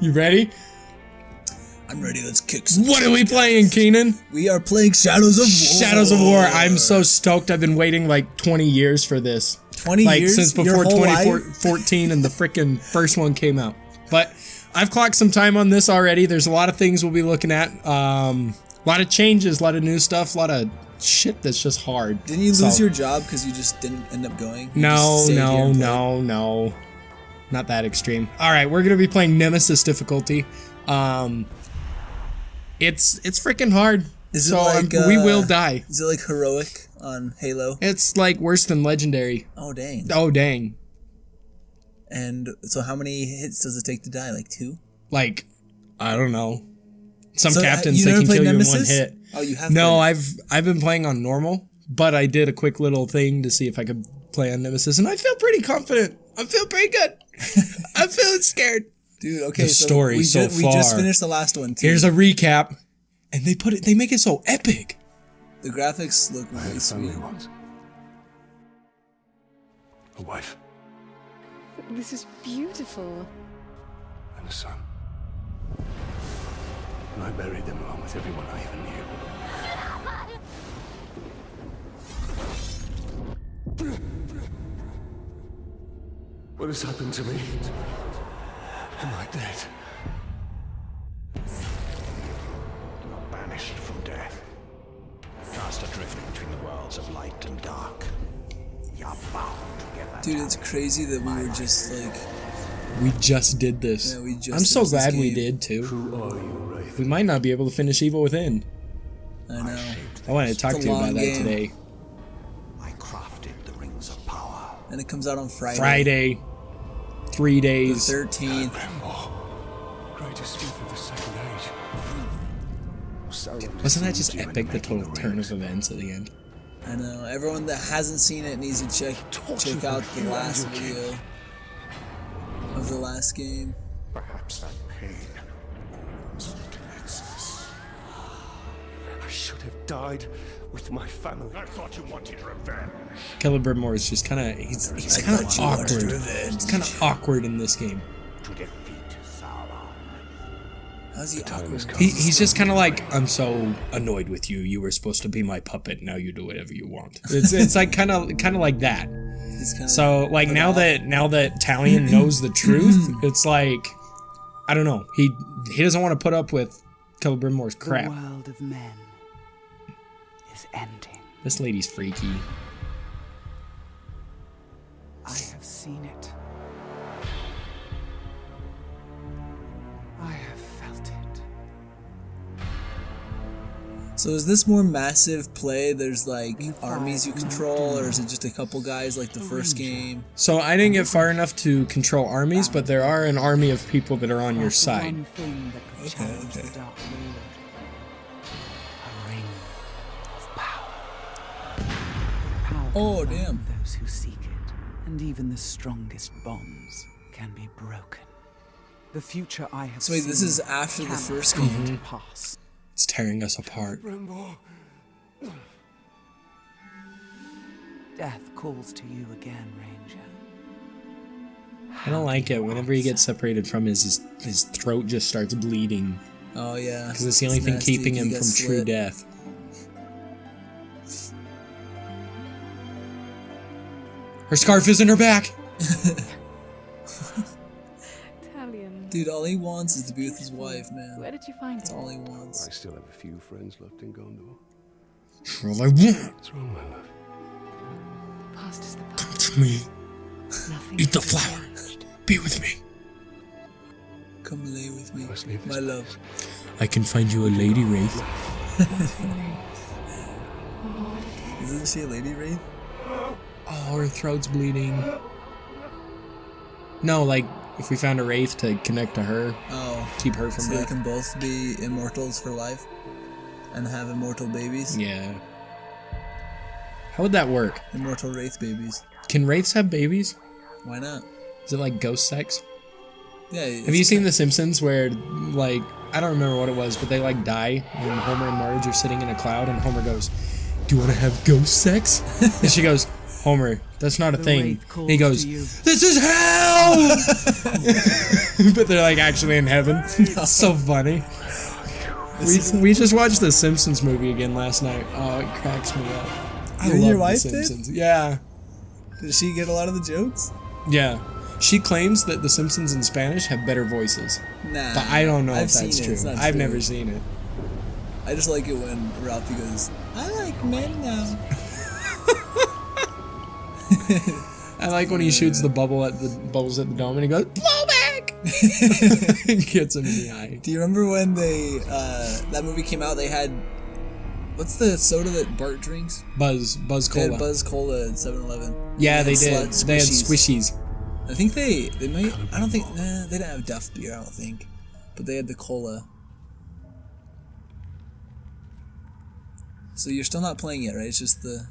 You ready? I'm ready. Let's kick some. What are we playing, Keenan? We are playing Shadows of War. Shadows of War. I'm so stoked. I've been waiting like 20 years for this. 20 years? Since before 2014 and the freaking first one came out. But I've clocked some time on this already. There's a lot of things we'll be looking at. A lot of changes, a lot of new stuff, a lot of shit that's just hard. Didn't you lose your job because you just didn't end up going? No. Not that extreme. Alright, we're going to be playing Nemesis Difficulty. It's freaking hard. Is it like, we will die. Is it like heroic on Halo? It's like worse than legendary. Oh, dang. Oh, dang. And so how many hits does it take to die? Like 2? Like, I don't know. Some captains, they can kill you in one hit. Oh, you have No, I've been playing on normal, but I did a quick little thing to see if I could play on Nemesis, and I feel pretty confident. I feel pretty good. I'm feeling scared. Dude, okay, the story so far. We just finished the last one, too. Here's a recap, and they make it so epic. The graphics look really sweet. A wife. This is beautiful. And a son. And I buried them along with everyone I even knew. What has happened to me? Am I dead? You are banished from death. Cast adrift between the worlds of light and dark. You are bound together. Dude, it's crazy that we were just like... We just did this. Yeah, we just I'm so glad we game. did, too. Who are you, Wraith? We might not be able to finish Evil Within. I know. I wanted to talk to you about that today. I crafted the rings of power. And it comes out on Friday. 3 days. The 13th. Greatest youth of the Second Age. Sauron Wasn't that just deceived you epic, into the total making the turn rings. of events at the end? I know. Everyone that hasn't seen it needs to check out the last video of the last game. Perhaps that pain is what connects us. I should have died with my family. I thought you wanted revenge. Celebrimbor is just kind of he's kind of awkward. He's kind of awkward in this game. To defeat Sauron. How's he awkward? He's just kind of like, I'm so annoyed with you. You were supposed to be my puppet. Now you do whatever you want. It's like kind of like that. So like now that Talion knows the truth, it's like, I don't know. He doesn't want to put up with Celebrimbor's crap. The world of men is ending. This lady's freaky. I have seen it. I have felt it. So is this more massive play? There's like armies you control, or is it just a couple guys like the first game? So I didn't get far enough to control armies, but there are an army of people that are on your side. One thing that could challenge the Dark Lord. A ring of power. Power Oh, can damn. bind those who seek it, and even the strongest bonds can be broken. The future I have So wait, this seen is after the cannot first come game. to pass. It's tearing us apart. Death calls to you again, Ranger. I don't like it. Whenever he gets separated from his throat just starts bleeding. Oh yeah. Because it's the only thing nasty. keeping him He from gets true slit. death. Her scarf is in her back! Talion. Dude, all he wants is to be with his wife, man. Where did you find That's it? all he wants. I still have a few friends left in Gondor. That's all I want. What's wrong, my love? Past is the past. Come to me. Nothing Eat the has flower. changed. Be with me. Come lay with me, Let's leave this my love. I can find you a lady wraith. Isn't she a lady wraith? Oh, her throat's bleeding. No, like, if we found a wraith to connect to her, Oh. keep her from So they death. can both be immortals for life and have immortal babies. Yeah. How would that work? Immortal wraith babies. Can wraiths have babies? Why not? Is it like ghost sex? Yeah. Have you seen The Simpsons where, like, I don't remember what it was, but they, like, die, and Homer and Marge are sitting in a cloud, and Homer goes, do you want to have ghost sex? And she goes, Homer, that's not a The thing. wraith calls He goes, to you. this is hell! But they're like actually in heaven. It's so funny. We just watched the Simpsons movie again last night. Oh, it cracks me up. I You and love your the wife did? Simpsons. Yeah. Did she get a lot of the jokes? Yeah. She claims that the Simpsons in Spanish have better voices. Nah. But I don't know I've if that's seen it. true. It's not I've true. never seen it. I just like it when Ralphie goes, I like men now. I like when he shoots the bubbles at the dome and he goes, blow back! And gets him in the eye. Do you remember when they, that movie came out, they had, what's the soda that Bart drinks? Buzz They Cola. had Buzz Cola at 7-Eleven. Yeah, they did. Slut They had squishies. squishies. I think they might, I don't think, nah, they didn't have Duff beer, I don't think. But they had the cola. So you're still not playing it, right? It's just the,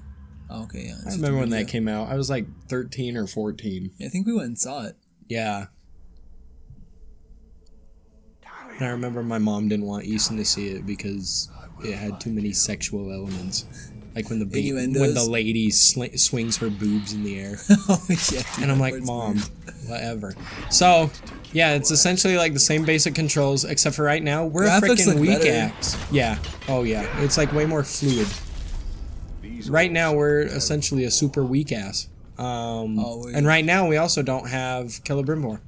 oh, okay, yeah. I remember when that came out. I was like 13 or 14. Yeah, I think we went and saw it. Yeah. And I remember my mom didn't want Easton to see it because it had too many sexual elements. Like when the Innuendos? lady swings her boobs in the air. Oh, yeah. Dude, And I'm that like, part's Mom, weird. whatever. So, yeah, it's essentially like the same basic controls, except for right now, we're a Graphics freaking look weak better. axe. Yeah. Oh, yeah. It's like way more fluid. Right now, we're essentially a super weak ass. And right now, we also don't have Celebrimbor.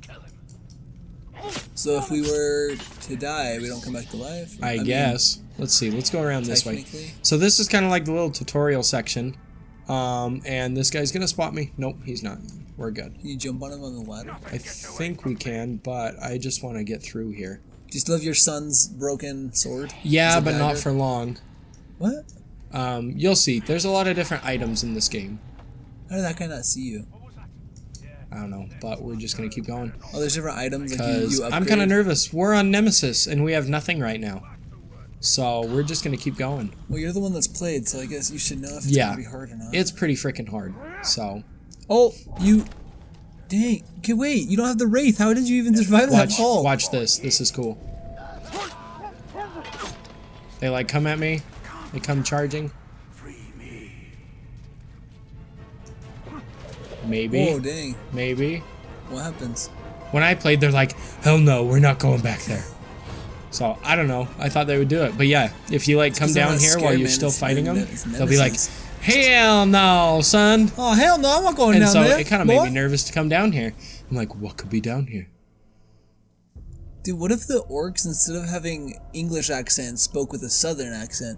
So if we were to die, we don't come back to life? I mean, guess. Let's see. Let's go around this way. technically. So this is kind of like the little tutorial section. And this guy's gonna spot me. Nope, he's not. We're good. Can you jump on him on the ladder? I think we can, but I just want to get through here. Do you still have your son's broken sword? Yeah, Is it but not dagger? for long. What? You'll see. There's a lot of different items in this game. How did that guy not see you? I don't know, but we're just gonna keep going. Oh, there's different items like Because you I'm upgrade? kind of nervous. We're on Nemesis, and we have nothing right now. So we're just gonna keep going. Well, you're the one that's played, so I guess you should know if it's Yeah. gonna be hard or not. It's pretty freaking hard. So Oh, you... Dang. Okay, wait. You don't have the Wraith. How did you even survive that fall? watch this. This is cool. They like come at me. They come charging. Maybe. Whoa, dang. Maybe. What happens? When I played, they're like, hell no, we're not going back there. So, I don't know. I thought they would do it. But yeah, if you like come 'cause they're down not here scared, while you're man. still It's fighting them, it's they'll be like, Nemesis. hell no, son. Oh, hell no, I'm not going And down so there. it kind of made boy. me nervous to come down here. I'm like, what could be down here? Dude, what if the orcs, instead of having English accents, spoke with a southern accent?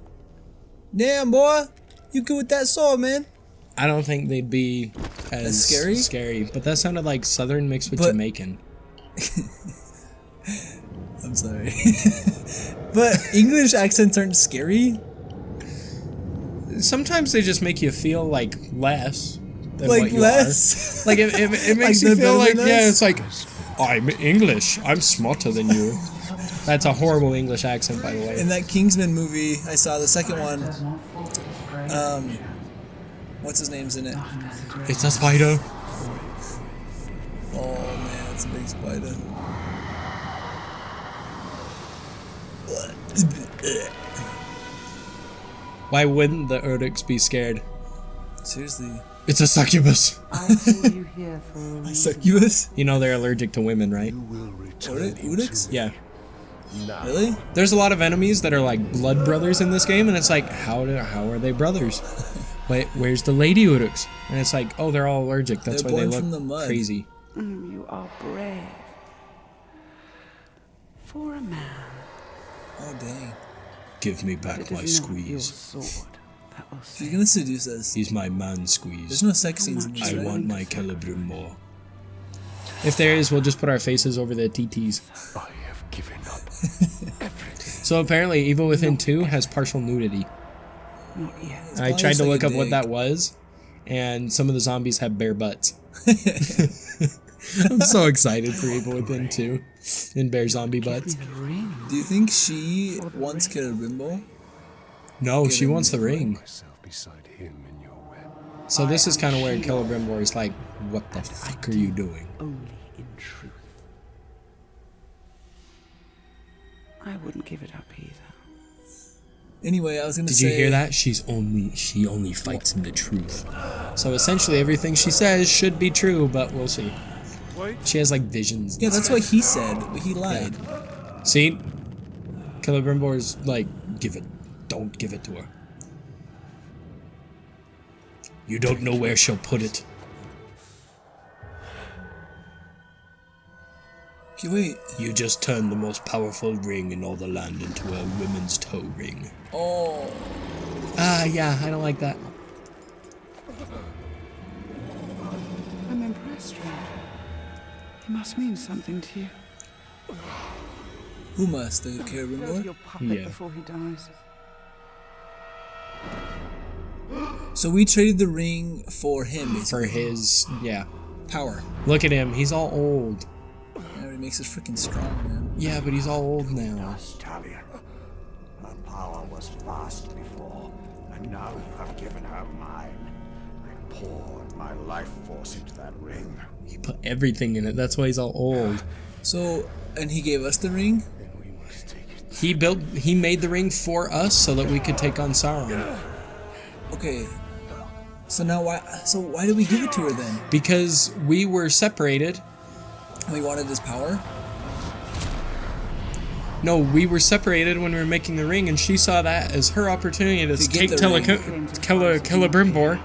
Damn, boy. You good with that sword, man? I don't think they'd be as scary? But that sounded like Southern mixed with But- Jamaican. I'm sorry. But English accents aren't scary? Sometimes they just make you feel like less than Like what you less? are. Like it Like makes you they're feel better like, than yeah, us? it's like, I'm English. I'm smarter than you. That's a horrible English accent, by the way. In that Kingsman movie, I saw the second one. What's his name's in it? It's a spider. Oh man, it's a big spider. Why wouldn't the Urduks be scared? Seriously. It's a succubus. I pulled you here for a reason. Succubus? You know they're allergic to women, right? Udix? Yeah. Really? There's a lot of enemies that are like blood brothers in this game, and it's like, how are they brothers? Wait, where's the lady Urduks? And it's like, oh, they're all allergic. That's They're why they born look from the mud. crazy. You are brave. For a man. Oh dang. Give me back It my is not your squeeze. sword that will You're save. gonna seduce us. He's my man squeeze. There's no sex scenes in this, I right? want my Celebrimbor. If there is, we'll just put our faces over the TTs. I have given up everything. So apparently Evil Within 2 has partial nudity. Not yet. It's I probably tried just to like look a up what dig. that was, and some of the zombies have bare butts. I'm so excited for Evil Within 2 and bare zombie butts. The ring. Do you think she wants Celebrimbor? No, she wants the ring. Myself beside him in your web. So this is kind of where Celebrimbor is like, what the fuck are you doing? Only in truth. I wouldn't give it up either. Anyway, I was gonna Did say. you hear that? She only fights in the truth. So essentially, everything she says should be true, but we'll see. She has like visions. Yeah, that's what he said, but he lied. See, Celebrimbor's like, don't give it to her. You don't know where she'll put it. Okay, wait. You just turned the most powerful ring in all the land into a women's toe ring. Oh. Ah, yeah, I don't like that. I'm impressed, Red. He must mean something to you. Who must? The Go to Celebrimbor? your puppet Yeah. before he dies. So we traded the ring for him, For basically. his, yeah. Power. Look at him, he's all old. That really makes us freaking strong, man. Yeah, but he's all old now. Talion. Her power was vast before, and now you have given her mine. I poured my life force into that ring. He put everything in it, that's why he's all old. So, and he gave us the ring? He made the ring for us so that we could take on Sauron. Okay. So now why did we give it to her then? Because we were separated. We wanted his power? No, we were separated when we were making the ring, and she saw that as her opportunity to get take the ring. Celebrimbor.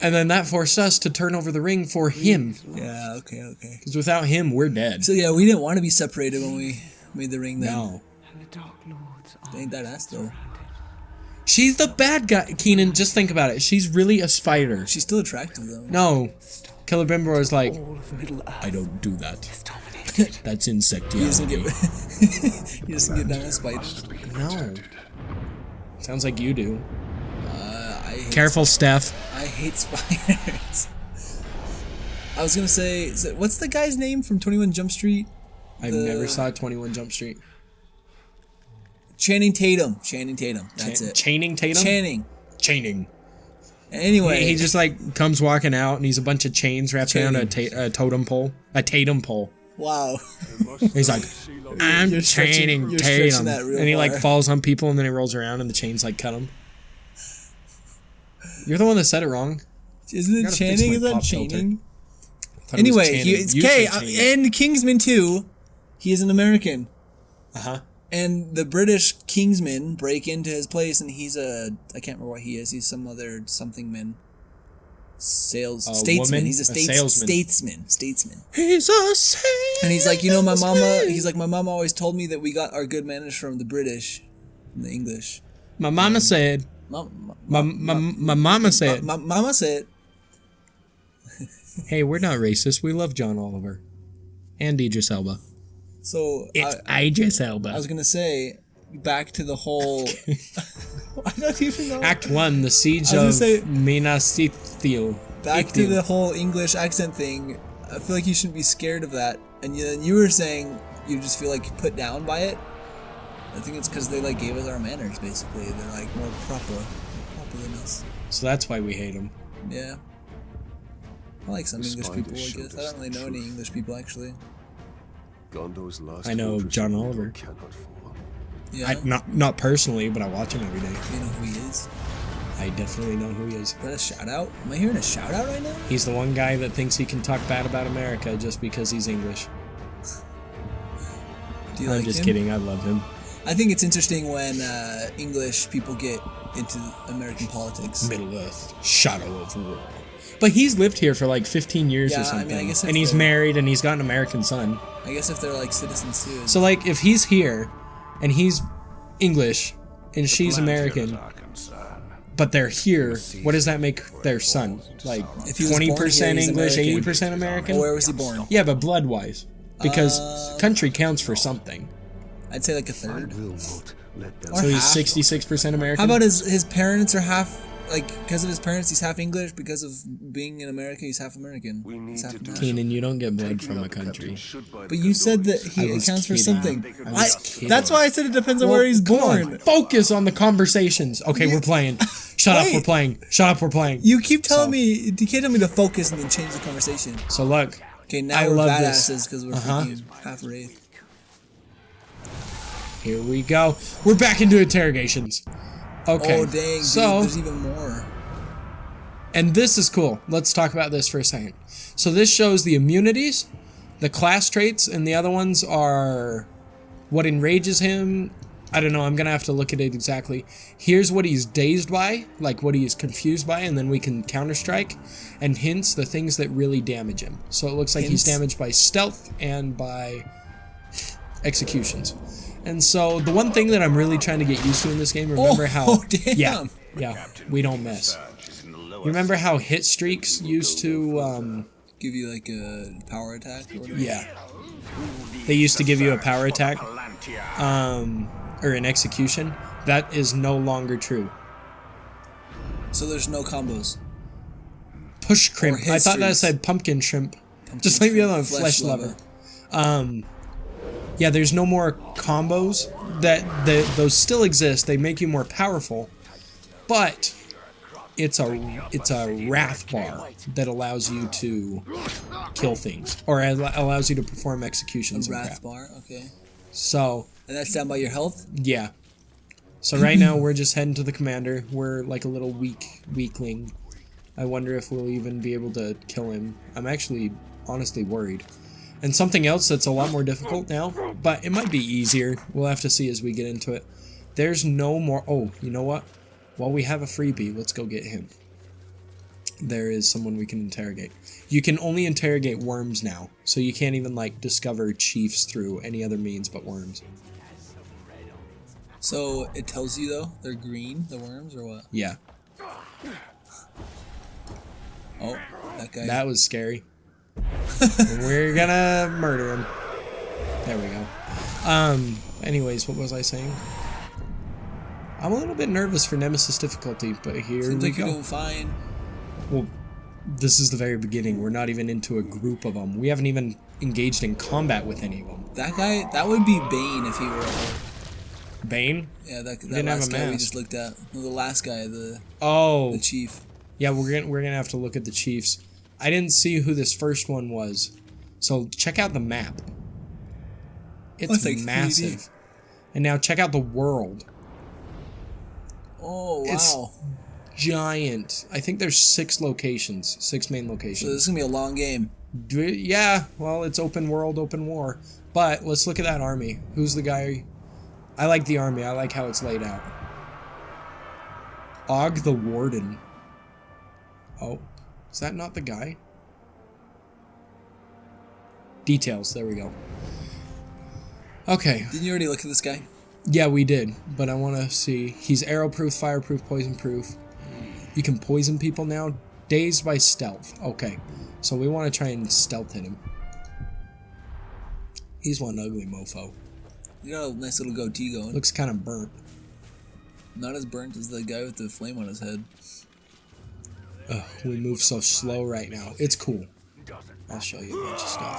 And then that forced us to turn over the ring for him. Yeah, okay. Because without him, we're dead. So yeah, we didn't want to be separated when we made the ring then. No. And the Dark Lord's Ain't that ass though. She's the bad guy, Keenan. Just think about it. She's really a spider. She's still attractive though. No. Celebrimbor is like, all of Middle Earth I don't do that. is dominated. That's He doesn't insectiality. he doesn't get down with spiders. No. Sounds like you do. I hate Careful, Steph. I hate spiders. I was gonna say, what's the guy's name from 21 Jump Street? I've never saw 21 Jump Street. Channing Tatum. That's it. Chaining Tatum? Chaining. Anyway, He just like comes walking out and he's a bunch of chains wrapped around a totem pole. A Tatum pole. wow. He's like, I'm You're stretching chaining Tatum. that real And he like far. falls on people and then he rolls around and the chains like cut him. You're the one that said it wrong. Isn't it Gotta fix Channing? my Is that pop filter. Channing? Thought it was Anyway, Channing. it's You okay. said Channing. In Kingsman 2, he is an American. Uh-huh. And the British Kingsmen break into his place, and he's I can't remember what he is. He's some other something man. Statesman. Woman? He's a salesman. Statesman. He's a salesman. And he's like, my mama always told me that we got our good manners from the British, from the English. My mama said. My mama said. Mama said. Hey, we're not racist. We love John Oliver. And Idris Elba. So It's Idris Elba. I was gonna say, back to the whole. I don't even know. Act 1, the siege I of was gonna say- Minas Ithil. Back to the whole English accent thing. I feel like you shouldn't be scared of that. And then you were saying you just feel like put down by it. I think it's because they like gave us our manners. Basically, they're like more proper than us. So that's why we hate him. Yeah. I like some English spider people. I showed guess I us don't really the know any truth. English people actually. Gondor's last I know fortress John of Mordor Oliver. cannot fall. Yeah. Not personally, but I watch him every day. You know who he is? I definitely know who he is. Is that a shout out? Am I hearing a shout out right now? He's the one guy that thinks he can talk bad about America just because he's English. Do you I'm like just him? kidding. I love him. I think it's interesting when English people get into American politics. Middle Earth, shadow of war. But he's lived here for like 15 years Yeah, I or mean, something. I guess if and he's they're- married and he's got an American son. I guess if they're like citizens too. So like if he's here and he's English and she's American, but they're here, what does that make their son? Like If he was born 20% here, he's English, American. 80% American? Or where was he born? Yeah, but blood-wise. Because country counts for something. I'd say like a third. Will not let them Or So he's half. 66% American? How about his parents are half, like, because of his parents he's half English, because of being in America he's half American. We need He's half to do and half. Keenan, you don't get blood Taking from up a the captain country. should buy the But you said that Gondorians. he I was accounts for kidding. something. I was kidding. That's why I said it depends on where he's Come on, born. focus on the conversations. Okay, we're playing. Shut up, Wait. we're playing. Shut up, we're playing. You keep telling So- me, you can't tell me to focus and then change the conversation. So look, Okay, now I we're love this. badasses because we're Uh-huh. freaking half wraith. Here we go. We're back into interrogations. Okay. Oh dang, dude, so there's even more. and this is cool. Let's talk about this for a second. So this shows the immunities, the class traits, and the other ones are what enrages him. I don't know, I'm gonna have to look at it exactly. Here's what he's dazed by, like what he is confused by, and then we can counter-strike. And hints, the things that really damage him. So it looks like he's damaged by stealth and by executions. And so the one thing that I'm really trying to get used to in this game, remember how... Damn. Yeah, we don't miss. You remember how hit streaks used to... Give you like a power attack or whatever? Yeah. They used to give you a power attack. Or an execution. That is no longer true. So there's no combos. Push crimp. I thought that streaks. said pumpkin shrimp. Just like the other one, flesh lover. Yeah, there's no more combos. Those still exist. They make you more powerful, but it's a wrath bar that allows you to kill things or allows you to perform executions. A wrath bar, okay. So. And that's down by your health? Yeah. So right now we're just heading to the commander. We're like a little weakling. I wonder if we'll even be able to kill him. I'm actually honestly worried. And something else that's a lot more difficult now, but it might be easier. We'll have to see as we get into it. There's no more... Oh, you know what? While we have a freebie, let's go get him. There is someone we can interrogate. You can only interrogate worms now, so you can't even like discover chiefs through any other means but worms. So it tells you though they're green, the worms, or what? Yeah. Oh, that guy. That was scary. We're gonna murder him. There we go. Anyways, what was I saying? I'm a little bit nervous for Nemesis Difficulty, but here Seems we like go. you're doing fine. Well, this is the very beginning. We're not even into a group of them. We haven't even engaged in combat with any of them. That guy, that would be Bane if he were a... Bane? Yeah, that didn't last have a guy we mask. just looked at. No, the last guy, the chief. Yeah, we're gonna have to look at the chiefs. I didn't see who this first one was, so check out the map. It's like massive. 3D. And now check out the world. Oh, wow. It's giant. I think there's 6 locations, 6 main So locations. this is going to be a long game. Yeah, well, it's open world, open war. But let's look at that army. Who's the guy? I like the army. I like how it's laid out. Og the Warden. Oh, is that not the guy? Details. There we go. Okay. Didn't you already look at this guy? Yeah, we did. But I want to see. He's arrow-proof, fire-proof, poison-proof. You can poison people now. Dazed by stealth. Okay. So we want to try and stealth hit him. He's one ugly mofo. You got a nice little goatee going. Looks kind of burnt. Not as burnt as the guy with the flame on his head. Ugh, we move so slow right now. It's cool. I'll show you a bunch of stuff.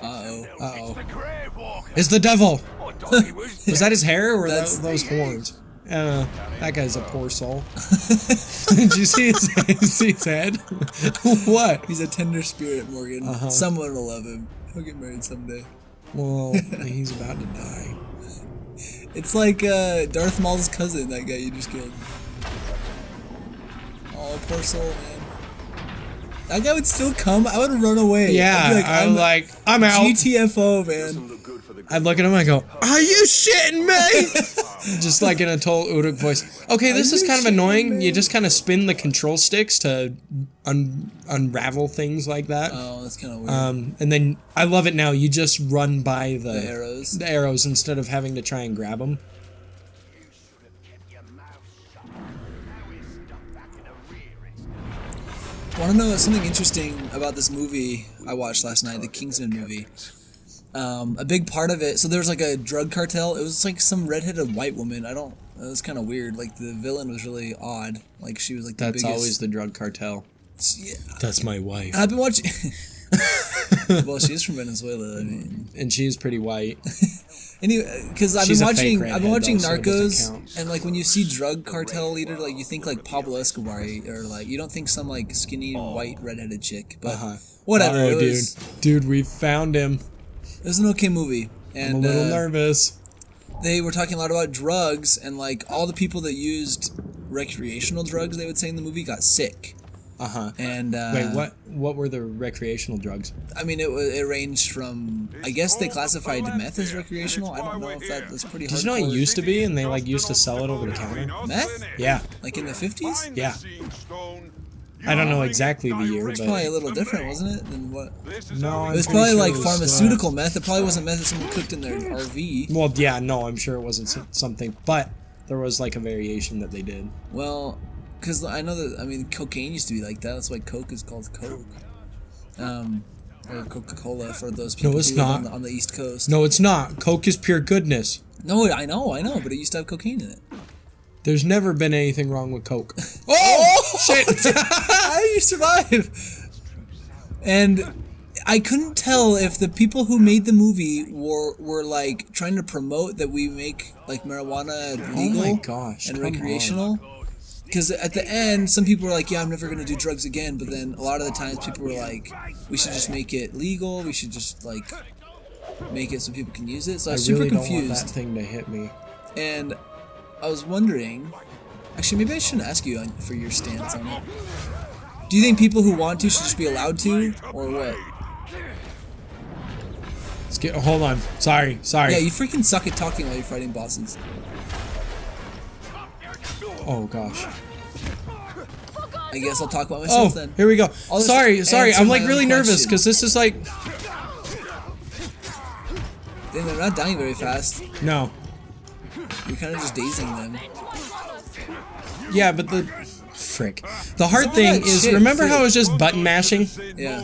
Uh-oh. Uh-oh. It's the devil! Was that his hair or those horns? That guy's a poor soul. Did you see his head? What? He's a tender spirit, Morgan. Someone will love him. He'll get married someday. Well, he's about to die. It's like Darth Maul's cousin, that guy you just killed. Oh, poor soul, man. That guy would still come. I would run away. Yeah, I'm out. GTFO, man. I'd look at him and I go, "Are you shitting me?" Just like in a total Uruk voice. Okay, this is kind of annoying. You just kind of spin the control sticks to unravel things like that. Oh, that's kind of weird. And then I love it now. You just run by the arrows. The arrows instead of having to try and grab them. Want to know something interesting about this movie I watched last night, the Kingsman movie? A big part of it, so there was like a drug cartel. It was like some redheaded white woman. It was kind of weird. Like the villain was really odd. Like she was like the biggest. That's always the drug cartel. Yeah. That's my wife. I've been watching. Well, she's from Venezuela. I mean, and she's pretty white. Anyway, because I've been watching Narcos, and like when you see drug cartel leader, like you think like Pablo Escobar, or like you don't think some like skinny white redheaded chick, but whatever. Oh, dude, we found him. It was an okay movie, and I'm a little nervous. they were talking a lot about drugs, and like all the people that used recreational drugs, they would say in the movie, got sick. And wait, what were the recreational drugs? I mean, it ranged from, I guess they classified meth as recreational. I don't know if that's pretty hard. Did you know it used to be, and they like used to sell it over the counter? Meth? Yeah. Like in the 50s? Yeah. I don't know exactly the year, It's but probably a little different, wasn't it? Than what? no, It was probably like pharmaceutical meth. It probably wasn't meth that someone cooked in their RV. Well, yeah, no, I'm sure it wasn't something, but there was like a variation that they did. Well, because I know that, I mean, cocaine used to be like that. That's why Coke is called Coke. Or Coca-Cola for those people No, it's who live not. on the East Coast. No, it's not. Coke is pure goodness. No, I know, but it used to have cocaine in it. There's never been anything wrong with Coke. Oh, shit! How do you survive? And I couldn't tell if the people who made the movie were like trying to promote that we make like marijuana legal Oh my gosh, and come recreational. Because at the end, some people were like, yeah, I'm never going to do drugs again. But then a lot of the times people were like, we should just make it legal. We should just like make it so people can use it. So I was really super don't want confused. that thing to hit me. And I was wondering, actually, maybe I shouldn't ask you for your stance on it. Do you think people who want to should just be allowed to, or what? Let's get. Hold on. Sorry. Yeah, you freaking suck at talking while you're fighting bosses. Oh gosh. I guess I'll talk about myself then. Here we go. I'll just Sorry. answer I'm my like really own nervous question. because this is like. Then they're not dying very fast. No. You're kind of just dazing them. Yeah, but the. Frick. The hard Some of thing that is, shit, remember too. how it was just button mashing? Yeah.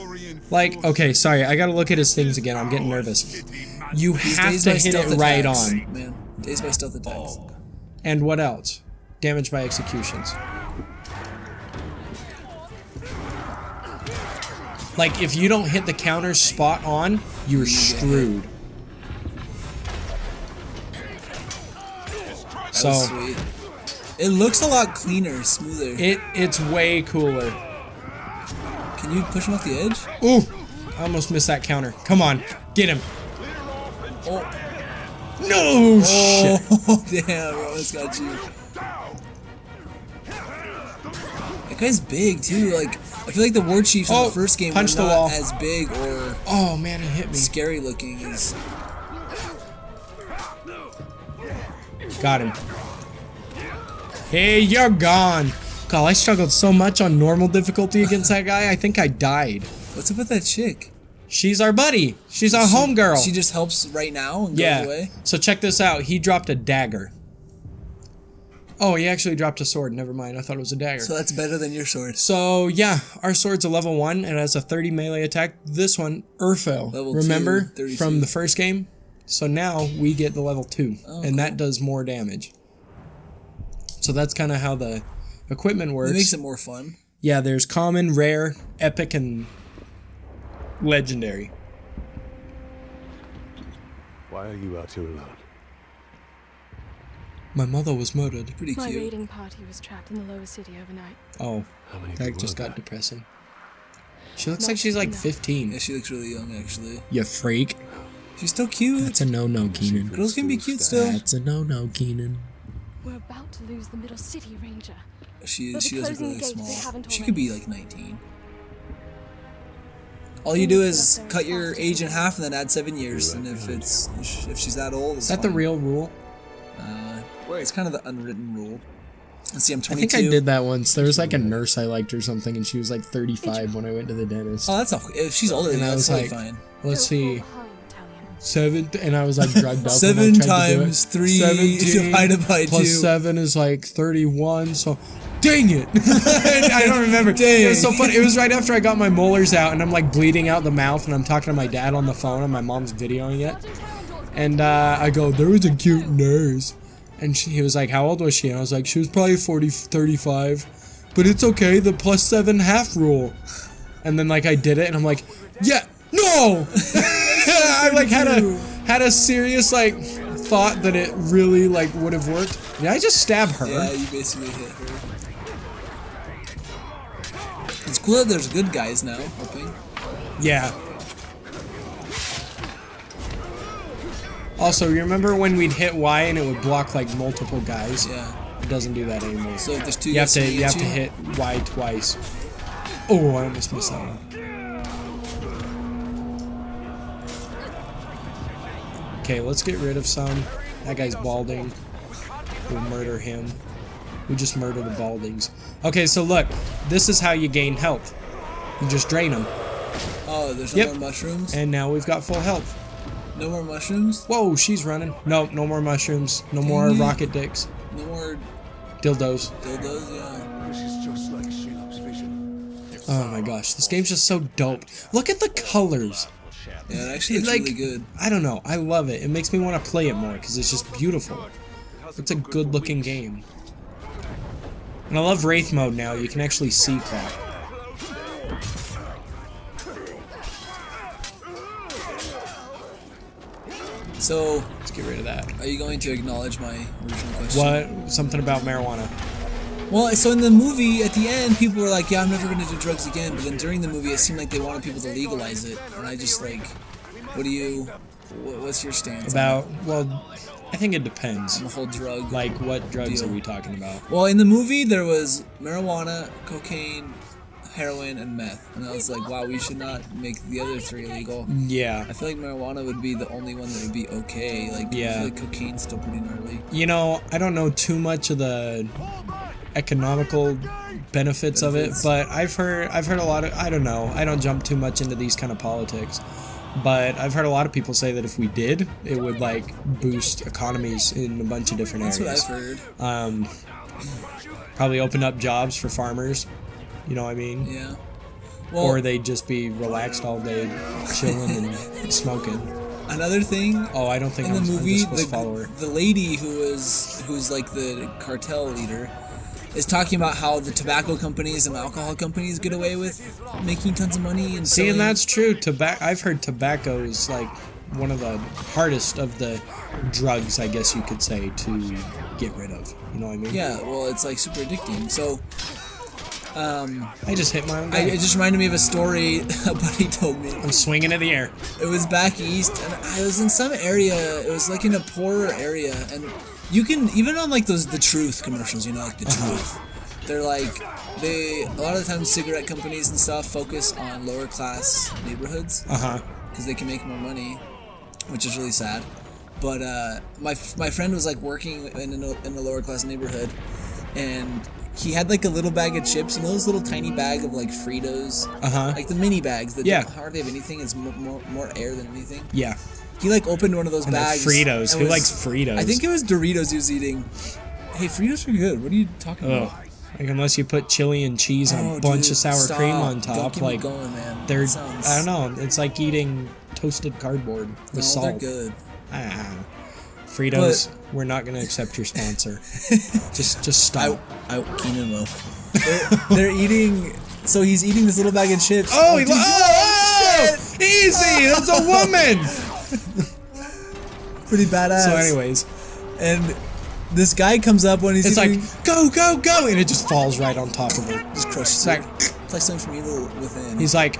Like, okay, sorry, I gotta look at his things again. I'm getting nervous. You He's have dazed to by hit it stealth right attacks, on. Man, dazed by stealth attacks. And what else? Damage by executions. Like, if you don't hit the counter spot on, you're screwed. That So, was sweet. It looks a lot cleaner, smoother. it's way cooler. Can you push him off the edge? Ooh, I almost missed that counter. Come on, get him. Oh, No shit. oh damn, bro, this got you. That guy's big too. Like, I feel like the war chiefs in Oh, the first game were punch the not wall. as big or Oh man, he hit me. scary looking as. Got him. Hey, you're gone. God, I struggled so much on normal difficulty against that guy. I think I died. What's up with that chick? She's our buddy. She's our homegirl. She just helps right now and Yeah. goes away. So check this out. He dropped a dagger. Oh, he actually dropped a sword. Never mind. I thought it was a dagger. So that's better than your sword. So yeah, our sword's a level 1 and has a 30 melee attack. This one, Urfel. Level 2, Remember 32. from the first game? So now we get the level 2, and that does more damage. So that's kind of how the equipment works. It makes it more fun. Yeah, there's common, rare, epic, and legendary. Why are you out here alone? My mother was murdered. Pretty My cute. raiding party was trapped in the lower city overnight. Oh, How many that people just were got there? depressing. She looks like she's like 15. Yeah, she looks really young actually. You freak. She's still cute. That's a no-no, Keenan. Girls can be cute still. That's a no-no, Keenan. We're about to lose the middle city, Ranger. She They'll be does look closing the really gates, they small. haven't She could be like 19. All you do is cut your age in half and then add 7 years. And if she's that old, it's Is that the fine. real rule? It's kind of the unwritten rule. Let's see, I'm I 22. think I did that once. There was like a nurse I liked or something, and she was like 35 when I went to the dentist. Oh, that's not. If she's older than And you, I that's was totally like, fine. let's see, Go home, Italian. 7, and I was like drugged up. 7 when I tried to do it. times 3 17 divided by plus 2. 7 is like 31. So, dang it! I don't remember. Dang. It was so funny. It was right after I got my molars out, and I'm like bleeding out the mouth, and I'm talking to my dad on the phone, and my mom's videoing it. And I go, there was a cute nurse. And he was like, how old was she? And I was like, she was probably 35. But it's okay, the plus 7 half rule. And then like I did it, and I'm like, yeah, no! I like had a serious like thought that it really like would have worked. Did I just stab her? Yeah, you basically hit her. It's cool that there's good guys now, hoping. Yeah. Also, remember when we'd hit Y and it would block like multiple guys? Yeah. It doesn't do that anymore. So if there's two You have guys to coming at you, hit Y twice. Oh, I almost missed that one. Okay, let's get rid of some. That guy's balding. We'll murder him. We just murder the baldings. Okay, so look, this is how you gain health. You just drain them. Oh, there's no Yep. more mushrooms? And now we've got full health. No more mushrooms? Whoa, she's running. No, no more mushrooms. No more rocket dicks. No more Dildos. dildos? Yeah. This is just like Shilop's vision. Oh my gosh, this game's just so dope. Look at the colors. Yeah, it actually looks Like, really good. I don't know. I love it. It makes me want to play it more because it's just beautiful. It's a good looking game. And I love Wraith mode now. You can actually see crap. So, Let's get rid of that. are you going to acknowledge my original question? What? Something about marijuana. Well, so in the movie, at the end, people were like, yeah, I'm never going to do drugs again. But then during the movie, it seemed like they wanted people to legalize it. And I just, like, what's your stance About, well, I think it depends. on the whole drug? Like, what drugs Deal. are we talking about? Well, in the movie, there was marijuana, cocaine, heroin, and meth. And I was like, wow, we should not make the other three illegal. Yeah. I feel like marijuana would be the only one that would be okay. Like, I Yeah. feel like cocaine's still pretty gnarly. You know, I don't know too much of the economical benefits of it, but I've heard a lot of, I don't know, I don't jump too much into these kind of politics, but I've heard a lot of people say that if we did, it would like boost economies in a bunch of different That's areas. what I've heard. Probably open up jobs for farmers, you know what I mean? Yeah. Well, Or they'd just be relaxed all day, chilling and smoking. another thing, Oh, I don't think in the I'm movie, supposed to follow her. the lady who's like the cartel leader is talking about how the tobacco companies and alcohol companies get away with making tons of money and See, and selling- that's true. I've heard tobacco is like one of the hardest of the drugs, I guess you could say, to get rid of. You know what I mean? yeah. Well, it's like super addicting. So, I just hit my own guy. it just reminded me of a story a buddy told me. I'm swinging in the air. It was back east, and I was in some area. It was like in a poorer area, and you can even on like the Truth commercials, you know, like the Truth. They're like a lot of the times cigarette companies and stuff focus on lower class neighborhoods because they can make more money, which is really sad. But my friend was like working in a lower class neighborhood, and he had like a little bag of chips, you know, those little tiny bag of like Fritos, like the mini bags that don't hardly have anything. It's more air than anything. Yeah. He like opened one of those And they're bags. Fritos. and Who was- likes Fritos? I think it was Doritos he was eating. Hey, Fritos are good. What are you talking about? Like unless you put chili and cheese and a bunch dude, of sour stop. cream on Don't top, keep me like going, man. they're, That sounds- I don't know. It's like eating toasted cardboard with No, salt. they're good. Fritos, we're not gonna accept your sponsor. just stop. Keenan will. They're eating. So he's eating this little bag of chips. Oh, dude, easy! That's a woman. pretty badass. So, anyways, and this guy comes up when he's it's like eating, go, go, go, and it just falls right on top of her. just crushes It's like it. It's like something from Evil Within. he's like,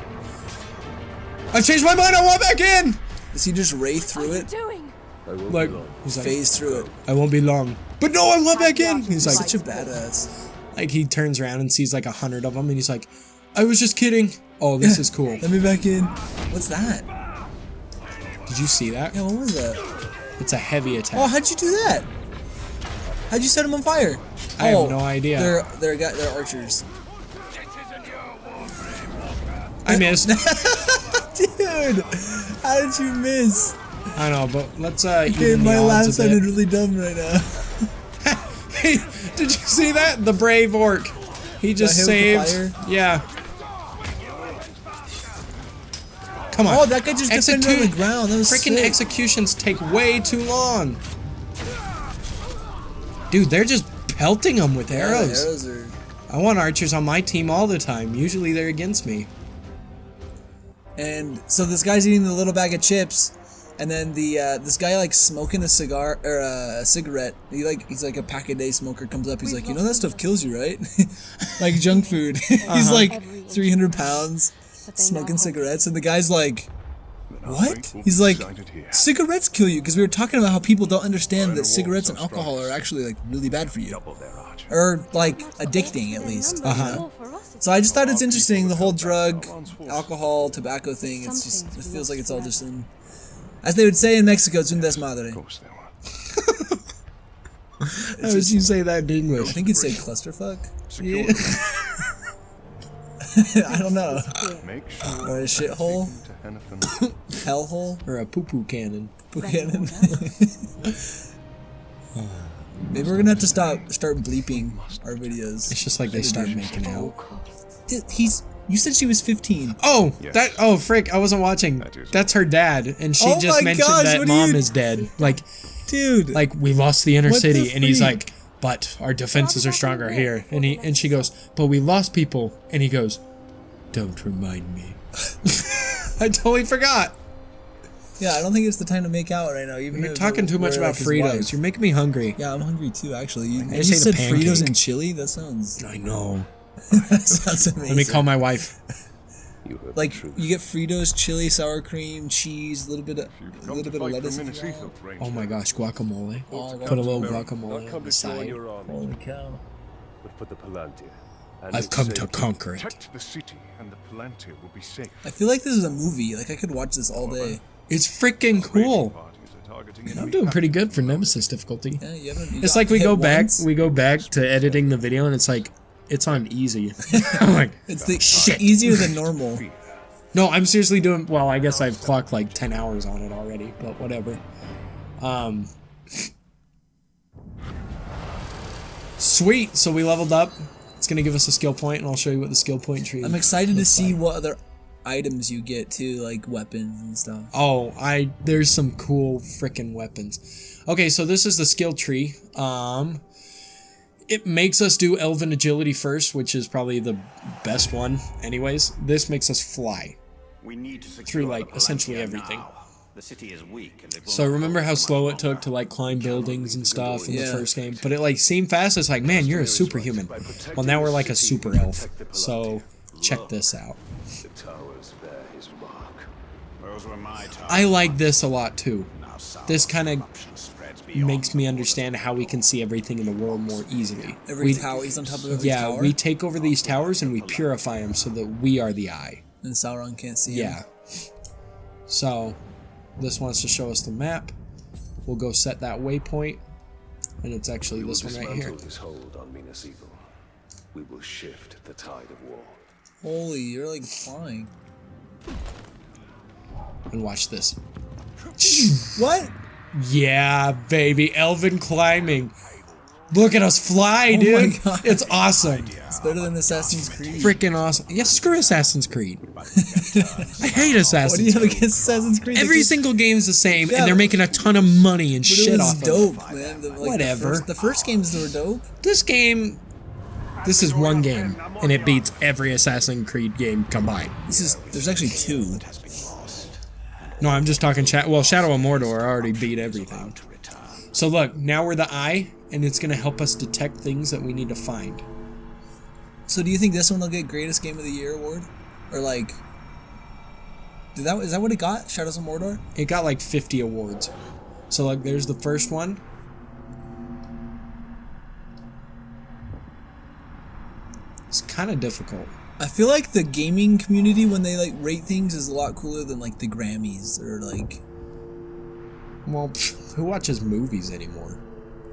I've changed my mind. I want back in. Does he just wraith through it? Doing? Like he's like, Phase through it. I won't be long. But no, I want back in. He's like, Such a badass. like he turns around and sees like 100 of them, and he's like, I was just kidding. Oh, this is cool. Let me back in. What's that? Did you see that? Yeah, what was that? It's a heavy attack. Oh, how'd you do that? How'd you set him on fire? I have no idea. They're archers. I missed. Dude, how did you miss? I know, but let's Okay, even my the laugh odds a sounded bit. really dumb right now. Hey, did you see that? The brave orc. He just Got hit with saved. the fire? Yeah. Come on. Oh, that guy just defended on the ground. That was Freaking sick. executions take way too long. Dude, they're just pelting them with arrows. Arrows are... I want archers on my team all the time. Usually they're against me. And so this guy's eating the little bag of chips, and then this guy like smoking a cigar or a cigarette. He's like a pack a day smoker. Comes up, he's like, you know that stuff kills you, right? Like junk food. He's like 300 pounds smoking cigarettes, and the guy's like, What? He's like, cigarettes kill you, because we were talking about how people don't understand that cigarettes and alcohol are actually like really bad for you, or like addicting at least. So I just thought it's interesting, the whole drug, alcohol, tobacco thing. It's just, it feels like it's all just in, as they would say in Mexico, it's un desmadre. How would you say that in English? I think you'd say clusterfuck. Yeah. I don't know. Or a shithole. Hellhole. Or a poo-poo cannon. Poo cannon. Maybe we're gonna have to start bleeping our videos. It's just like they start making out. You said she was 15. Oh, oh frick, I wasn't watching. That's her dad, and she just mentioned that mom is dead. Like, dude, like we lost the inner city, the and he's like, but our defenses are stronger here. And she goes, but we lost people, and he goes, don't remind me. I totally forgot. Yeah, I don't think it's the time to make out right now. Even you're talking too much about Fritos. You're making me hungry. Yeah, I'm hungry too, actually. You said Fritos and chili? That sounds... I know. That sounds amazing. Let me call my wife. Like, you get Fritos, chili, sour cream, cheese, a little bit of lettuce. Oh my gosh, guacamole. Put a little guacamole on the side. Holy cow. But for the Palantir, I've come to conquer it. protect the city and the Palantir will be safe. I feel like this is a movie. Like, I could watch this all day. It's freaking cool. I'm doing pretty good for Nemesis difficulty. Yeah, it's like we go back to editing the video, and it's like, it's on easy. I'm like, it's the easier than normal. No, I'm seriously doing, well, I guess I've clocked like 10 hours on it already, but whatever. Sweet, so we leveled up. It's gonna give us a skill point, and I'll show you what the skill point tree I'm excited to see what other items you get too, like weapons and stuff. Oh, there's some cool frickin' weapons. Okay, so this is the skill tree. It makes us do Elven Agility first, which is probably the best one anyways. This makes us fly. We need to through like essentially everything. The city is weak, and so remember how slow it took to like climb buildings and stuff in the first game? But it like seemed fast. It's like, man, you're a superhuman. Well, now we're like a super elf. So check this out. I like this a lot too. This kind of makes me understand how we can see everything in the world more easily. Every tower, he's on top of every tower? Yeah, we take over these towers and we purify them so that we are the eye. And Sauron can't see him. Yeah. So, this wants to show us the map. We'll go set that waypoint. And it's actually this one right here. His hold on Minas Evil. We will shift the tide of war. Holy, you're like flying. And watch this. What? Yeah, baby. Elven climbing. Look at us fly, dude. Oh my God. It's awesome. It's better than Assassin's Creed. Freaking awesome. Yeah, screw Assassin's Creed. I hate Assassin's Creed. What do you have against Assassin's Creed? Every single game's the same, and they're making a ton of money and shit off of it. It was dope, man. Whatever. The first games were dope. This is one game, and it beats every Assassin's Creed game combined. There's actually 2. No, I'm just talking well, Shadow of Mordor already beat everything. So look, now we're the eye, and it's going to help us detect things that we need to find. So do you think this one will get Greatest Game of the Year award? Or like... is that what it got? Shadows of Mordor? It got like 50 awards. So like, there's the first one. It's kind of difficult. I feel like the gaming community, when they like rate things, is a lot cooler than like the Grammys or like... Well, who watches movies anymore?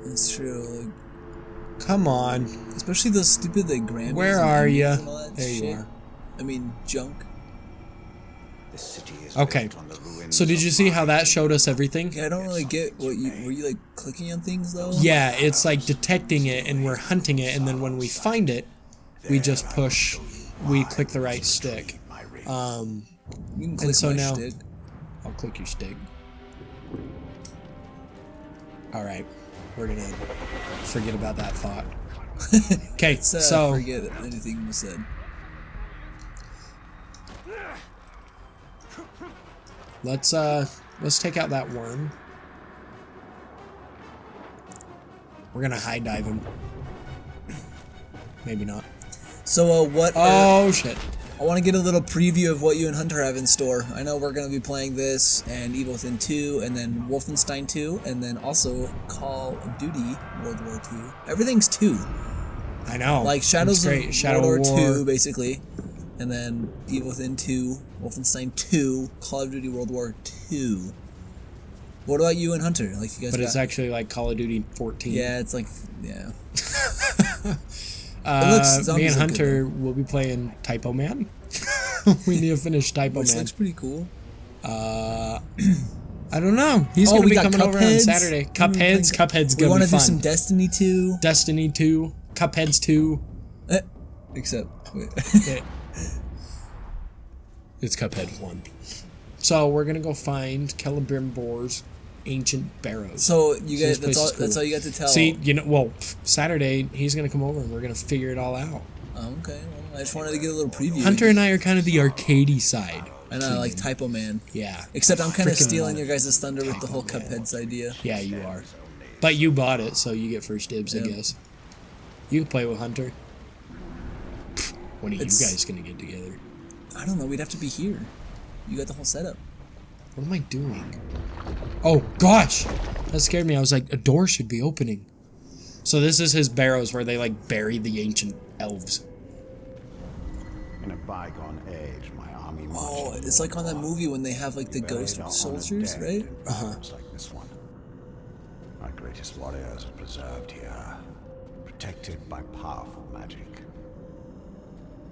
That's true. Like, come on. Especially those stupid like Grammys. Where are you? There you are. I mean, junk. Okay. So did you see how that showed us everything? Yeah, I don't really get what you... Were you like clicking on things though? Yeah, it's like detecting it and we're hunting it, and then when we find it, we just push... We click the right stick. You can click and so now... stick. I'll click your stick. Alright. We're gonna forget about that thought. Okay, so... forget anything you said. Let's take out that worm. We're gonna high dive him. Maybe not. So, what... Oh, shit. I want to get a little preview of what you and Hunter have in store. I know we're going to be playing this, and Evil Within 2, and then Wolfenstein 2, and then also Call of Duty World War 2. Everything's 2. I know. Like Shadows of Shadow World War War 2, basically. And then Evil Within 2, Wolfenstein 2, Call of Duty World War 2. What about you and Hunter? Like you guys But it's actually like Call of Duty 14. Yeah, it's like, yeah. Me and Hunter will be playing Typoman. We need to finish Typoman. Which looks pretty cool. I don't know. He's going to be coming over on Saturday. Cupheads going to be fun. We want to do some Destiny 2. Destiny 2. Cupheads 2. Except, wait. It's Cuphead 1. So we're going to go find Celebrimbor's ancient barrows. So you guys, that's all you got to tell. See, Saturday he's going to come over and we're going to figure it all out. Oh, okay. Well, I just wanted to get a little preview. Hunter and I are kind of the arcadey side. I know, like Typoman. Yeah. Except I'm kind of stealing your guys' thunder with the whole Cupheads idea. Yeah, you are. But you bought it, so you get first dibs, I guess. You can play with Hunter. When are you guys going to get together? I don't know. We'd have to be here. You got the whole setup. What am I doing? Oh, gosh! That scared me. I was like, a door should be opening. So this is his barrows where they, like, bury the ancient elves. In a bygone age, my army marched. Oh, it's like on that movie when they have, like, the ghost soldiers, right? Like this one. Our greatest warriors are preserved here, protected by powerful magic.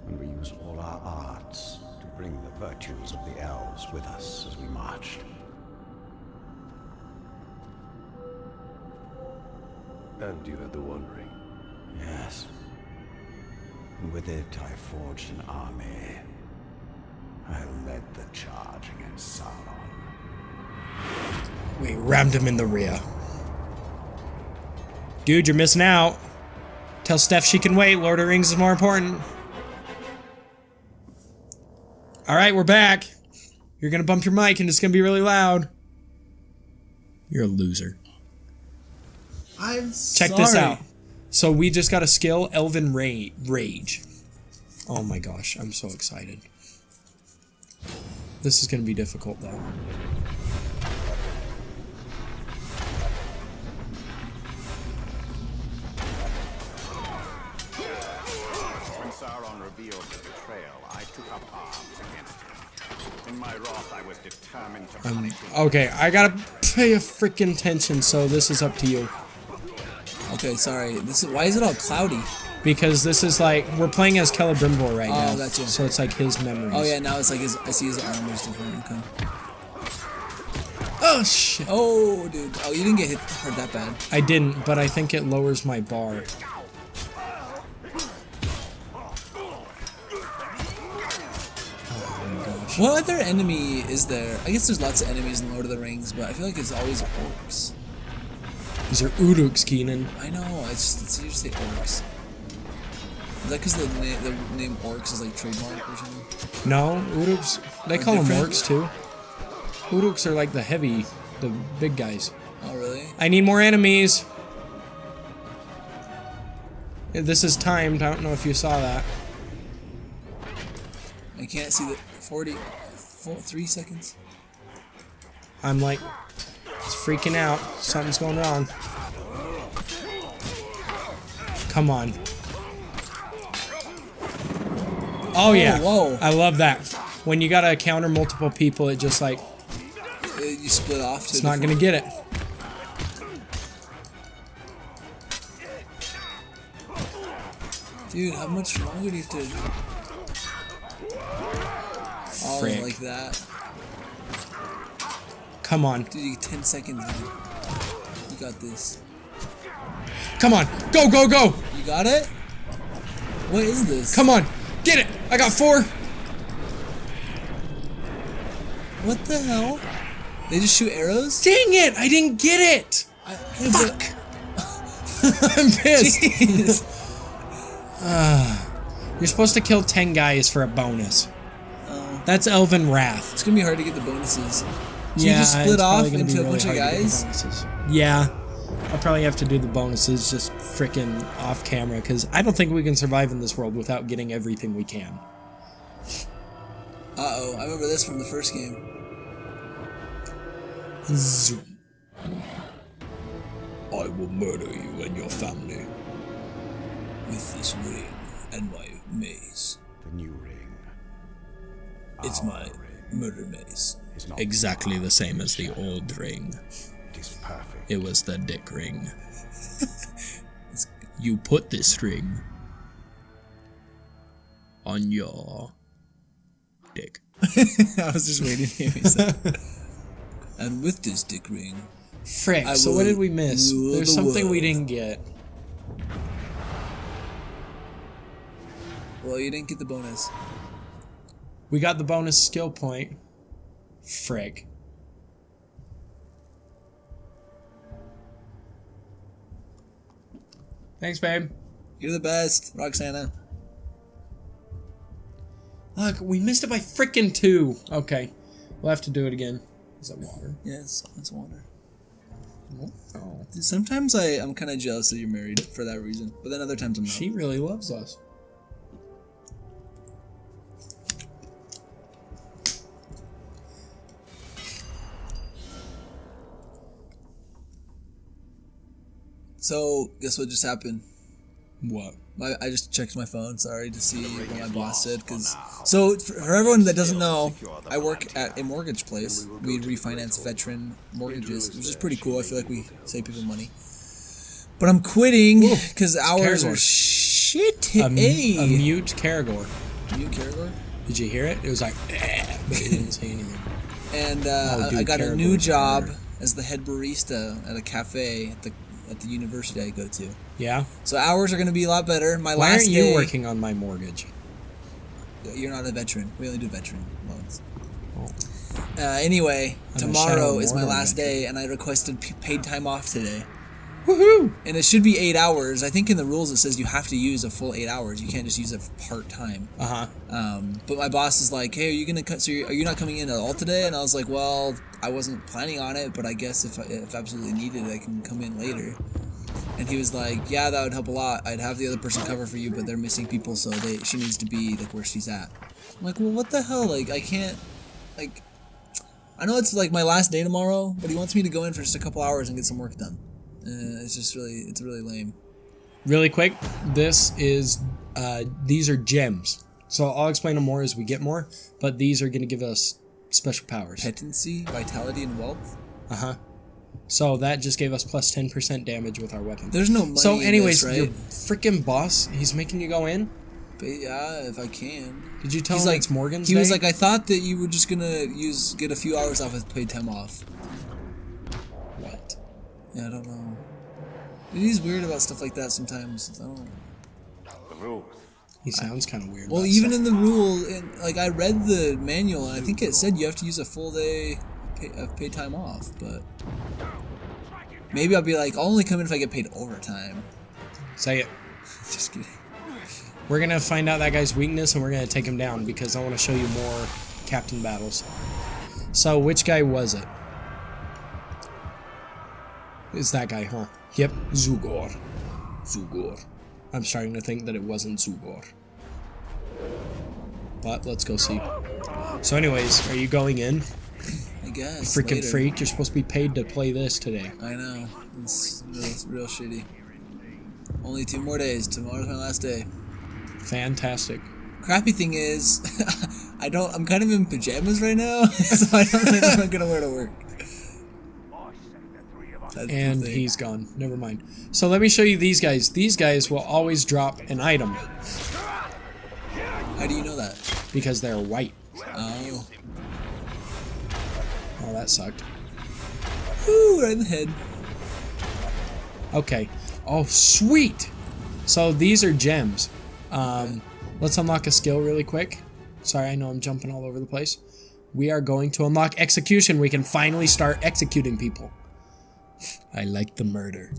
And we use all our arts to bring the virtues of the elves with us as we marched. And you had the One Ring. Yes. And with it, I forged an army. I led the charge against Sauron. We rammed him in the rear. Dude, you're missing out. Tell Steph she can wait. Lord of the Rings is more important. Alright, we're back. You're gonna bump your mic and it's gonna be really loud. You're a loser. I'm Check this out. So we just got a skill, Elven Rage. Oh my gosh, I'm so excited. This is gonna be difficult though. When Sauron revealed the betrayal, I took up arms against him. In my wrath, I was determined to punish him. Okay, I gotta pay a freaking attention, so this is up to you. Okay, sorry. Why is it all cloudy? Because this is like, we're playing as Celebrimbor right now. Oh, gotcha. So it's like his memories. Oh yeah, now it's like I see his armor's different. Okay. Oh shit. Oh, dude. Oh, you didn't get hurt that bad. I didn't, but I think it lowers my bar. What other enemy is there? I guess there's lots of enemies in Lord of the Rings, but I feel like it's always orcs. These are Uruks, Keenan. I know, it's usually orcs. Is that because the name orcs is like trademark or something? No, Uruks, they call them orcs too. Uruks are like the big guys. Oh, really? I need more enemies. This is timed, I don't know if you saw that. I can't see the 3 seconds. I'm like, it's freaking out. Something's going wrong. Come on. Oh yeah. Whoa. I love that. When you gotta counter multiple people, it just like, You split off to it's not gonna get it. Dude, how much longer do you have to... Oh, Frick. like that. Come on. Dude, you get 10 seconds. Man. You got this. Come on. Go, go, go. You got it? What is this? Come on. Get it. I got 4. What the hell? They just shoot arrows? Dang it. I didn't get it. Fuck. I'm pissed. You're supposed to kill 10 guys for a bonus. That's Elven Wrath. It's gonna be hard to get the bonuses. So Yeah, you just split it's off probably gonna into be a really bunch of hard to get the guys? bonuses. Yeah. I'll probably have to do the bonuses just frickin' off camera, because I don't think we can survive in this world without getting everything we can. Uh-oh, I remember this from the first game. Zoom. I will murder you and your family. With this ring and my mace. The new ring. It's my murder mace. Is not Exactly the same as the old ring. It is perfect. It was the dick ring. You put this ring on your dick. I was just waiting to hear you say that. And with this dick ring, Frick, I so what will did we miss? rule There's the something we world. didn't get. well, you didn't get the bonus. We got the bonus skill point. Frick. Thanks, babe. You're the best, Roxana. Look, we missed it by frickin' 2. Okay. We'll have to do it again. Is that water? Yeah, it's water. Oh. Sometimes I'm kind of jealous that you're married for that reason, but then other times I'm not. She really loves us. So, guess what just happened? What? I just checked my phone, sorry, to see what my boss said. So, for everyone that doesn't know, I work at a mortgage place. We refinance veteran mortgages, which is pretty cool. I feel like we save people money. But I'm quitting because hours are shit. A mute Karagor. Mute Karagor? Did you hear it? It was like, but it didn't say anything. And dude, I got a Karagor's new job better. as the head barista at a cafe at the university I go to. Yeah? So hours are going to be a lot better. My Why last aren't you day, working on my mortgage? You're not a veteran. We only do veteran loans. Oh. Anyway, I'm a tomorrow Shadow is my Mordor last veteran. day, and I requested paid time off today. Woohoo! And it should be 8 hours. I think in the rules it says you have to use a full 8 hours. You can't just use it part time. Uh-huh. But my boss is like, "Hey, are you gonna cut? So are you not coming in at all today?" And I was like, "Well, I wasn't planning on it, but I guess if absolutely needed, I can come in later." And he was like, "Yeah, that would help a lot. I'd have the other person cover for you, but they're missing people, so she needs to be like where she's at." I'm like, "Well, what the hell? Like, I can't. Like, I know it's like my last day tomorrow, but he wants me to go in for just a couple hours and get some work done. It's really lame." Really quick, this is, these are gems. So I'll explain them more as we get more, but these are going to give us special powers. Potency, vitality, and wealth. Uh-huh. So that just gave us plus 10% damage with our weapon. There's no money. So anyways, in this, your right? freaking boss, he's making you go in? But yeah, if I can. Did you tell He's him like, it's Morgan's He was day? like, "I thought that you were just gonna get a few hours off with paid time off." What? Yeah, I don't know. He's weird about stuff like that sometimes. I don't. The rules. He sounds kind of weird. Well, about even stuff. in the rule, like I read the manual, and I think it said you have to use a full day of paid time off. But maybe I'll be like, "I'll only come in if I get paid overtime." Say it. Just kidding. We're going to find out that guy's weakness, and we're going to take him down, because I want to show you more captain battles. So, which guy was it? It's that guy, huh? Yep, Zugor. Zugor. I'm starting to think that it wasn't Zugor. But, let's go see. So anyways, are you going in? I guess. Freaking later. freak, you're supposed to be paid to play this today. I know. It's real shitty. Only 2 more days. Tomorrow's my last day. Fantastic. Crappy thing is, I'm kind of in pajamas right now, so I don't know what I'm gonna wear to work. That's the And thing. he's gone. Never mind. So let me show you these guys. These guys will always drop an item How do you know that? because they're white. Oh. Oh, that sucked. Woo, right in the head. Okay. Oh, sweet! So these are gems. Let's unlock a skill really quick. Sorry, I know I'm jumping all over the place. We are going to unlock execution. We can finally start executing people. I like the murder.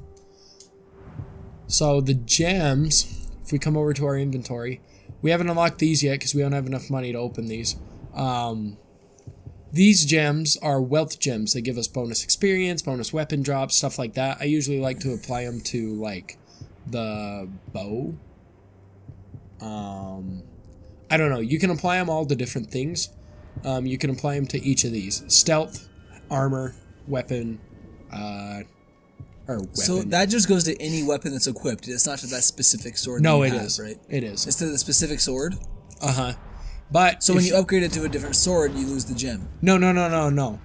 So the gems, if we come over to our inventory, we haven't unlocked these yet because we don't have enough money to open these. These gems are wealth gems. They give us bonus experience, bonus weapon drops, stuff like that. I usually like to apply them to, like, the bow. I don't know. You can apply them all to different things. you can apply them to each of these. Stealth, armor, weapon, or weapon. So that just goes to any weapon that's equipped. It's not to that specific sword. No, that it you have, is. Right? It is. It's to the specific sword. But So when you upgrade it to a different sword, you lose the gem. No.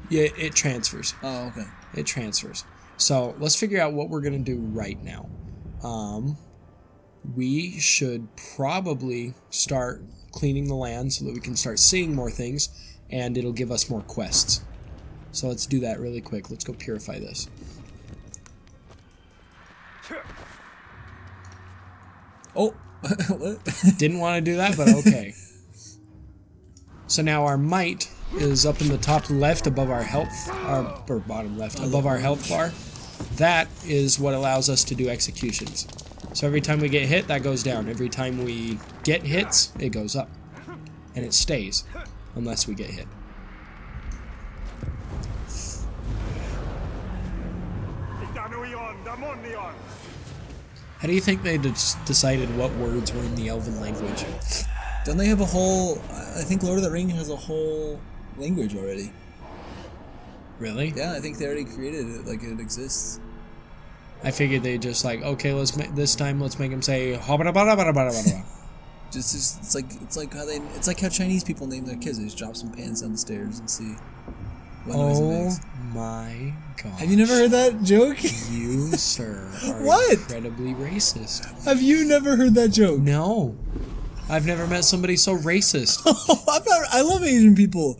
Yeah, it transfers. Oh, okay. It transfers. So let's figure out what we're gonna do right now. We should probably start cleaning the land so that we can start seeing more things, and it'll give us more quests. So let's do that really quick. Let's go purify this. Oh, what? Didn't want to do that, but okay. So now our might is up in the top left above our health, or bottom left above our health bar. That is what allows us to do executions. So every time we get hit, that goes down. Every time we get hits, it goes up. And it stays, unless we get hit. How do you think they decided what words were in the Elven language? Don't they have a whole... I think Lord of the Rings has a whole language already. Really? Yeah, I think they already created it, like it exists. I figured they just like, okay, let's this time let's make them say Just it's like how Chinese people name their kids. They just drop some pans down the stairs and see what noise it Oh makes. my god. Have you never heard that joke? You, sir, are What? incredibly racist. Have you never heard that joke? No. I've never met somebody so racist. I love Asian people.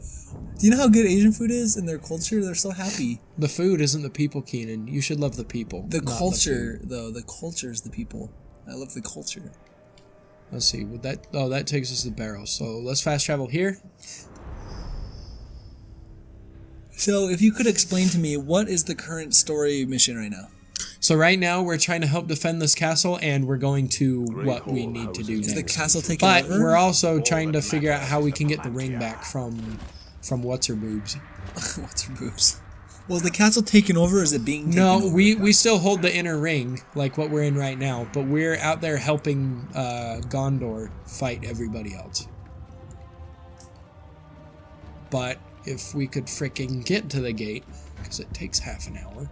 Do you know how good Asian food is and their culture? They're so happy. The food isn't the people, Keenan. You should love the people. The not culture, the food. though, the culture is the people. I love the culture. Let's see. Would that? Oh, that takes us to the barrel. So let's fast travel here. So, if you could explain to me, what is the current story mission right now? So right now we're trying to help defend this castle, and we're going to what we need to do Is the next. castle taken But over? we're also trying to figure out how we can get the ring back from what's her boobs. What's her boobs? Well, is the castle taken over, or is it being taken No, over? we still hold the inner ring, like what we're in right now, but we're out there helping Gondor fight everybody else. But if we could fricking get to the gate, because it takes half an hour.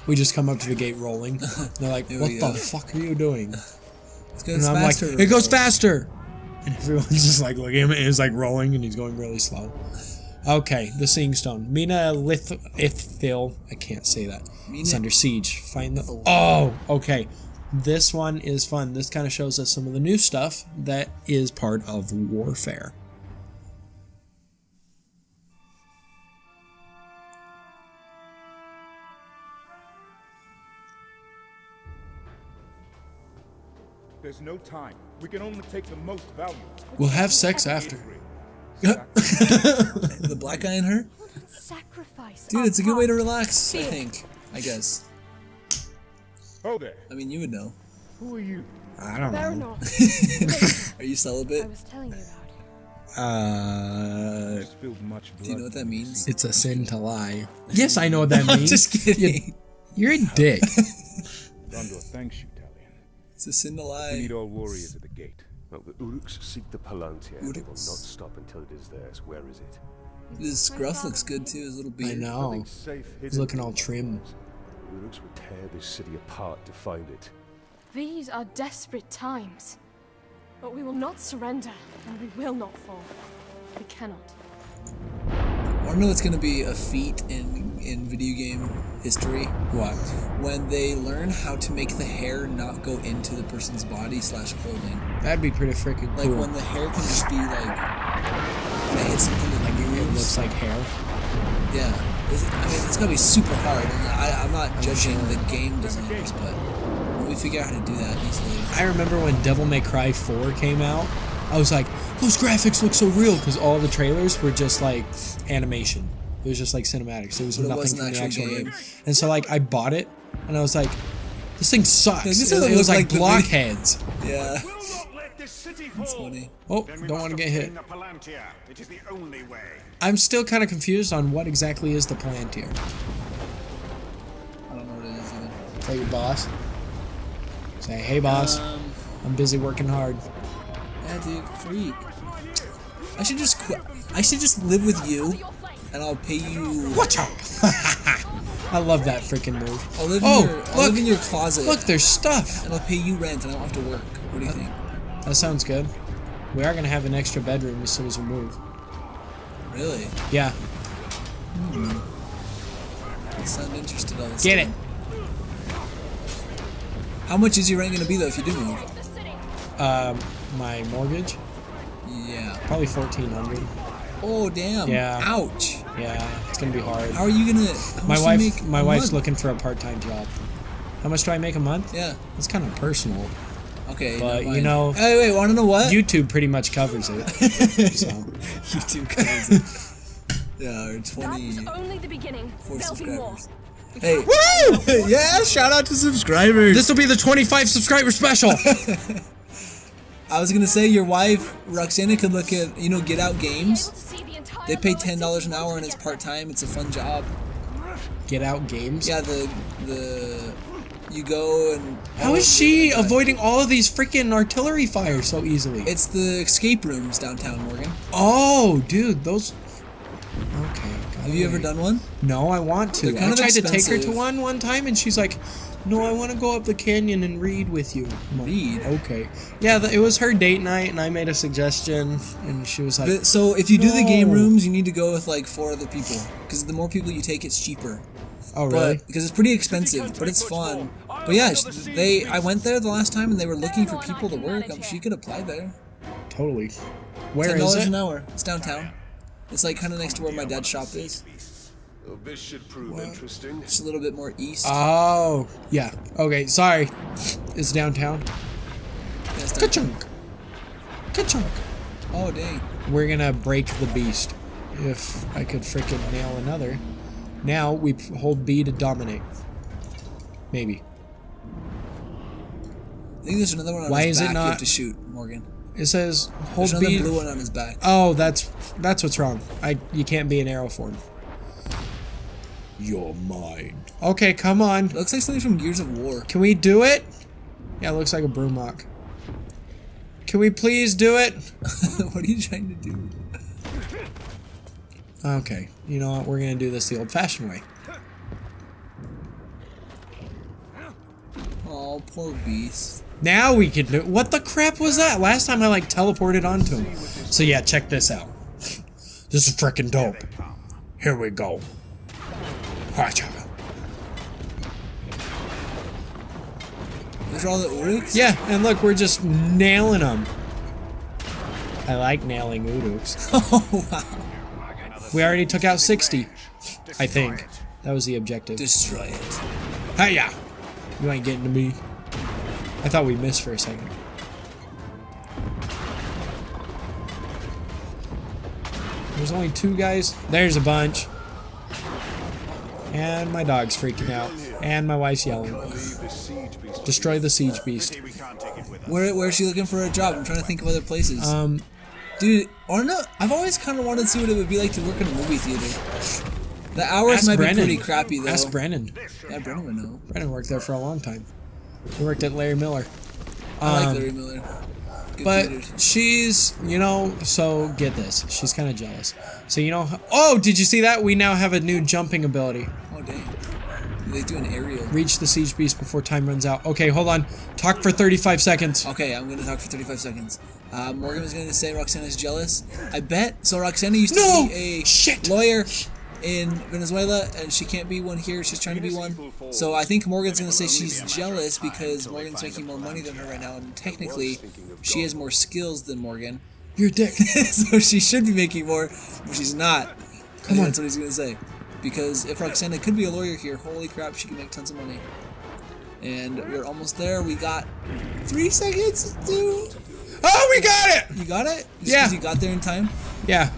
We just come up to the gate rolling. They're like, what the fuck are you doing? And I'm like, it goes faster! And everyone's just like looking at him, and he's like rolling, and he's going really slow. Okay, the Seeing Stone. Mina Ithil. I can't say that. It's under siege. Find the... Oh, okay. This one is fun. This kind of shows us some of the new stuff that is part of warfare. There's no time. We can only take the most valuable. We'll have sex after. The black guy in her? Sacrifice. Dude, it's a good way to relax, I think. I guess. Oh there. I mean, you would know. Who are you? I don't know. Baronor. Are you celibate? I was telling you about it. Spilled much blood. Do you know what that means? It's a sin to lie. Yes, I know what that I'm means. just kidding. You're a dick. Gondor thanks you, Talion. It's a sin to We lie. need all warriors at the gate. Well, the Uruks seek the Palantir. They will not Uruks. stop until it is theirs. Where is it? His scruff looks good too, his little I beard. know. Nothing safe hidden. He's looking all trim. The Uruks will tear this city apart to find it. These are desperate times. But we will not surrender, and we will not fall. We cannot. I wanna know what's gonna be a feat in video game history. What? When they learn how to make the hair not go into the person's body / clothing. That'd be pretty freaking Like cool. when the hair can just be like, when they hit something that Like it moves. looks like hair. Yeah. I mean, it's gonna be super hard, and I'm not judging the game designers, but when we figure out how to do that easily. I remember when Devil May Cry 4 came out, I was like, those graphics look so real, because all the trailers were just like animation. It was just like cinematics. There was But it nothing wasn't from the actual actual game. game. And so like I bought it, and I was like, this thing sucks. This It doesn't was look like like the blockheads. Yeah. Will not let this city That's fall. funny. Oh, don't want to get hit. The Palantir. It is the only way. I'm still kind of confused on what exactly is the Palantir. I don't know what it is either. Is that your boss? Say, hey boss. I'm busy working hard. Yeah, dude, freak. I should just quit. I should just live with you, and I'll pay you. Watcha! I love that freaking move. I'll live in your closet. Look, there's stuff. And I'll pay you rent, and I don't have to work. What do you think? That sounds good. We are gonna have an extra bedroom as soon as we move. Really? Yeah. I sound interested all this Get time. it. How much is your rent gonna be though if you do move? My mortgage? Yeah. Probably 1,400. Oh damn. Yeah. Ouch. Yeah, it's gonna be hard. How are you gonna? My wife's looking for a part-time job. How much do I make a month? Yeah. It's kind of personal. Okay. But you know. Hey, wait. Want to know what? YouTube pretty much covers it. So. YouTube covers it. Yeah, or 20. That was only the beginning. 4 There'll be more. subscribers. Hey. Woo! Yeah, shout out to subscribers. This will be the 25 subscriber special. I was gonna say your wife Roxana could look at Get Out Games. They pay $10 an hour and it's part time. It's a fun job. Get Out Games. Yeah, the you go and. How is she avoiding all of these freaking artillery fire so easily? It's the escape rooms downtown, Morgan. Oh, dude, those. Okay. Have you ever done one? No, I want to. They're kind I of tried to take her expensive. to one time, and she's like, "No, I want to go up the canyon and read with you." I'm like, Read? Okay. Yeah, it was her date night, and I made a suggestion, and she was like, So if you do the game No. rooms, you need to go with like 4 other people because the more people you take, it's cheaper. "Oh, really?" But because it's pretty expensive, but it's fun. But yeah, I went there the last time and they were looking for people to work. She could apply there. Totally. Where $10 is it? an hour. It's downtown. It's like kind of next to where my dad's shop is. Well, this should prove interesting. Just a little bit more east. Oh, yeah. Okay, sorry. It's downtown. Yeah, it's downtown. Ka-chunk. Ka-chunk. Oh dang. We're gonna break the beast. If I could freaking nail another. Now we hold B to dominate. Maybe. I think there's another one on Why his is it back you not- have to shoot, Morgan. It says hold There's another B. blue one on his back. Oh, that's what's wrong. You can't be in arrow form. You're mine. Okay, come on. It looks like something from Gears of War. Can we do it? Yeah, it looks like a broomlock. Can we please do it? What are you trying to do? Okay, you know what? We're gonna do this the old-fashioned way. Oh, poor beast. Now we can do it. What the crap was that? Last time I like teleported onto him. So yeah, check this out. This is freaking dope. Here we go. Gotcha. Those are all the Uruks? Yeah, and look, we're just nailing them. I like nailing Uruks. Oh, wow. We already took out 60, I think. That was the objective. Destroy it. Hiya! You ain't getting to me. I thought we missed for a second. There's only 2 guys. There's a bunch. And my dog's freaking out. And my wife's yelling. Destroy the siege beast. Where is she looking for a job? I'm trying to think of other places. Dude, I don't know. I've always kind of wanted to see what it would be like to work in a movie theater. The hours Ask might Brennan. be pretty crappy though. Ask Brennan. Yeah, Brennan would know. Brennan worked there for a long time. He worked at Larry Miller. I like Larry Miller. Good But theaters. she's, so get this. She's kind of jealous. So, oh, did you see that? We now have a new jumping ability. Oh dang. They do an aerial. Reach the siege beast before time runs out. Okay, hold on. Talk for 35 seconds. Okay, I'm gonna talk for 35 seconds. Morgan was gonna say Roxana's jealous. I bet. So Roxana used to be a lawyer in Venezuela, and she can't be one here. She's trying to be one. So I think Morgan's gonna say she's jealous because Morgan's making more money than her right now, and technically she has more skills than Morgan. You're a dick. So she should be making more, but she's not. Come on. That's what he's gonna say. Because if Roxana could be a lawyer here, holy crap, she could make tons of money. And we're almost there. We got 3 seconds to... Oh, we got it! You got it? Just Yeah. 'cause you got there in time? Yeah.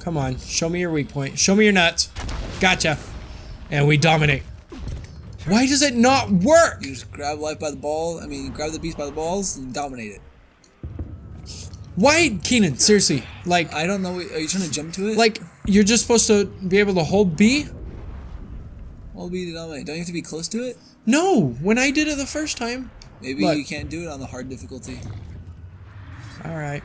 Come on. Show me your weak point. Show me your nuts. Gotcha. And we dominate. Why does it not work? You just grab life by the ball. Grab the beast by the balls and dominate it. Why, Keenan? Seriously. Like, I don't know. Are you trying to jump to it? like, you're just supposed to be able to hold B? What will be to dominate? Don't you have to be close to it? No. When I did it the first time, Maybe Look. you can't do it on the hard difficulty. Alright.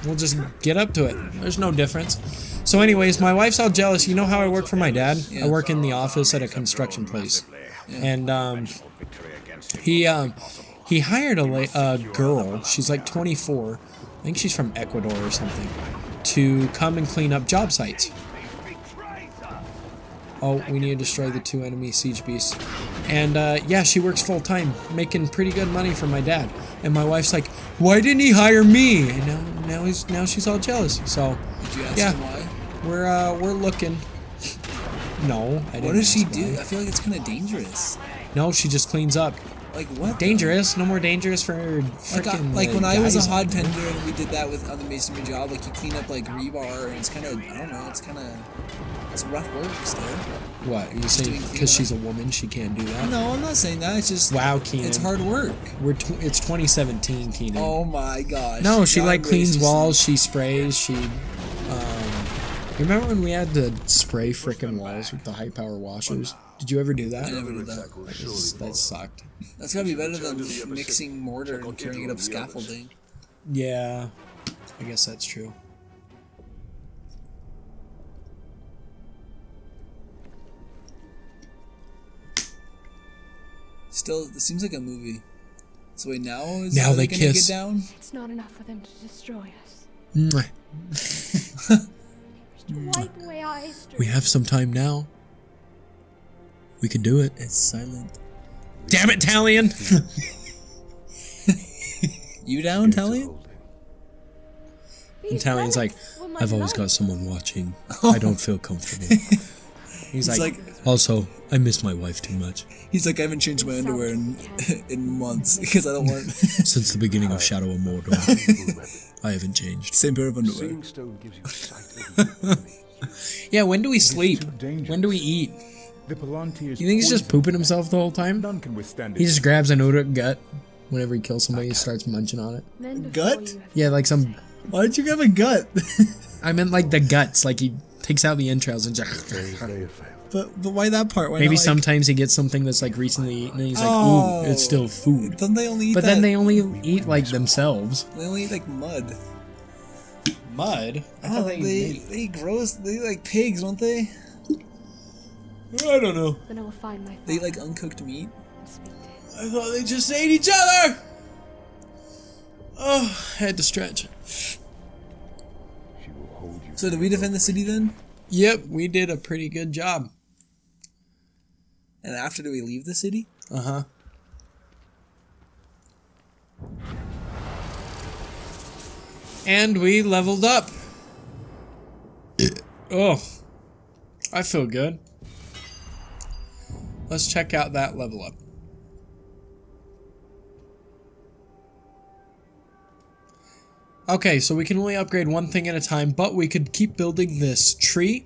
We'll just get up to it. There's no difference. So anyways, my wife's all jealous. You know how I work for my dad? Yeah. I work in the office at a construction place. And he hired a girl. She's like 24. I think she's from Ecuador or something. To come and clean up job sites. Oh, we need to destroy the 2 enemy siege beasts. And yeah, she works full time, making pretty good money for my dad. And my wife's like, "Why didn't he hire me?" And now she's all jealous. So Did you ask yeah, him why? we're looking. No, I didn't. What does she ask do? why. I feel like it's kind of dangerous. No, she just cleans up. Like what? Dangerous? No more dangerous for freaking. Like when I was a guys. hod tender and we did that with on the masonry job, like you clean up like rebar and it's kind of, I don't know, it's rough work still. What? Are you saying because she's a woman she can't do that? No, I'm not saying that. It's just Wow, Keenan. it's hard work. It's 2017, Keenan. Oh my gosh. No, she God like cleans gracious. walls, she sprays, she you remember when we had to spray frickin' walls with the high power washers? Did you ever do that? I never did that. That sucked. That's gotta be better than mixing mortar and carrying it up scaffolding. Yeah, I guess that's true. Still, it seems like a movie. So wait, now Now are they gonna kiss. Get down? It's not enough for them to destroy us. Mwah. To wipe away our history. We have some time now. We can do it. It's silent. Damn it, Talion! You down, Talion? And Talion's like, Were my I've always life. got someone watching. I don't feel comfortable. He's like, also, I miss my wife too much. He's like, I haven't changed my underwear in months because I don't want Since the beginning of Shadow of Mordor, I haven't changed. same pair of underwear. Seeing stone gives you sight of the enemy. Yeah, when do we sleep? too dangerous. When do we eat? The Palantir is You think he's just poison. pooping himself the whole time? None can withstand it. He just grabs an odor gut whenever he kills somebody, he starts munching on it. Men before Gut? you have Yeah, like some. Why did you have a gut? I meant like the guts, like he takes out the entrails and just. They have failed. but why that part? Why Maybe not, like, sometimes he gets something that's like recently eaten and he's like, Oh. ooh, it's still food. Don't they only eat But that? then they only eat like themselves. They only eat like mud. Mud? I Oh, thought they eat gross. They eat like pigs, don't they? I don't know. then I will find my They eat father like uncooked meat. and speak to him. I thought they just ate each other! Oh, I had to stretch. She will hold you. So did we defend the city then? Yep, we did a pretty good job. And after do we leave the city? Uh-huh. And we leveled up. Oh, I feel good. Let's check out that level up. Okay, so we can only upgrade one thing at a time, but we could keep building this tree.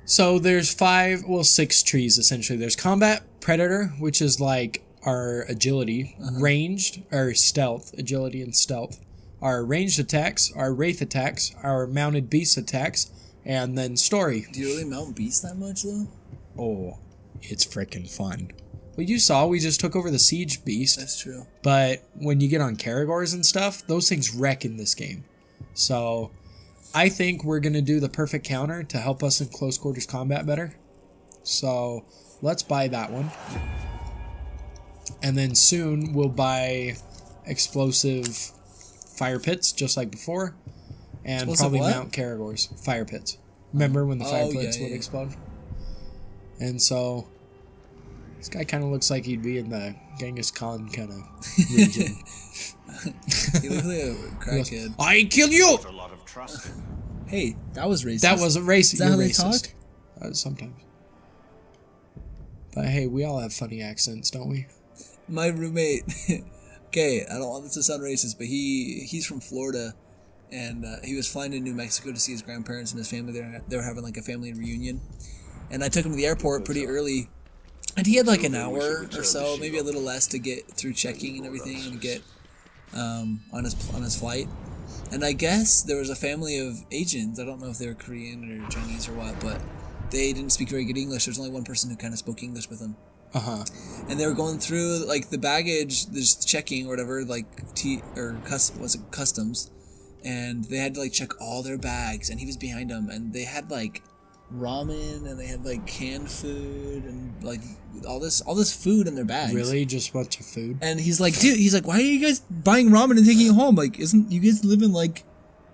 So there's 6 trees essentially. There's combat, predator, which is like our agility, ranged, or stealth, agility and stealth. Our ranged attacks, our wraith attacks, our mounted beast attacks, and then story. Do you really mount beasts that much though? Oh, it's freaking fun. Well, you saw we just took over the siege beast, That's true. but when you get on Karagors and stuff, those things wreck in this game. So I think we're going to do the perfect counter to help us in close quarters combat better. So let's buy that one. And then soon we'll buy explosive fire pits, just like before. And Explosive probably what? mount Karagors. Fire pits. Remember when the fire Oh, pits yeah, would yeah. explode? And so this guy kind of looks like he'd be in the Genghis Khan kind of region. You look like a crackhead. I kill you! A lot of trust. Hey, that was racist. That was a racist. Is that You're how they racist. talk? Sometimes. But hey, we all have funny accents, don't we? My roommate. Okay, I don't want this to sound racist, but he's from Florida, and he was flying to New Mexico to see his grandparents and his family. They were having like a family reunion, and I took him to the airport pretty early, and he had like an hour or so, maybe a little less, to get through checking and everything and get on his flight. And I guess there was a family of Asians. I don't know if they were Korean or Chinese or what, but they didn't speak very good English. There's only one person who kind of spoke English with him. And they were going through like the baggage, just checking or whatever, like customs, and they had to like check all their bags, and he was behind them, and they had like ramen, and they had like canned food, and like all this food in their bags. Really, just a bunch of food? And he's like, dude, why are you guys buying ramen and taking it home? Like, isn't you guys live in like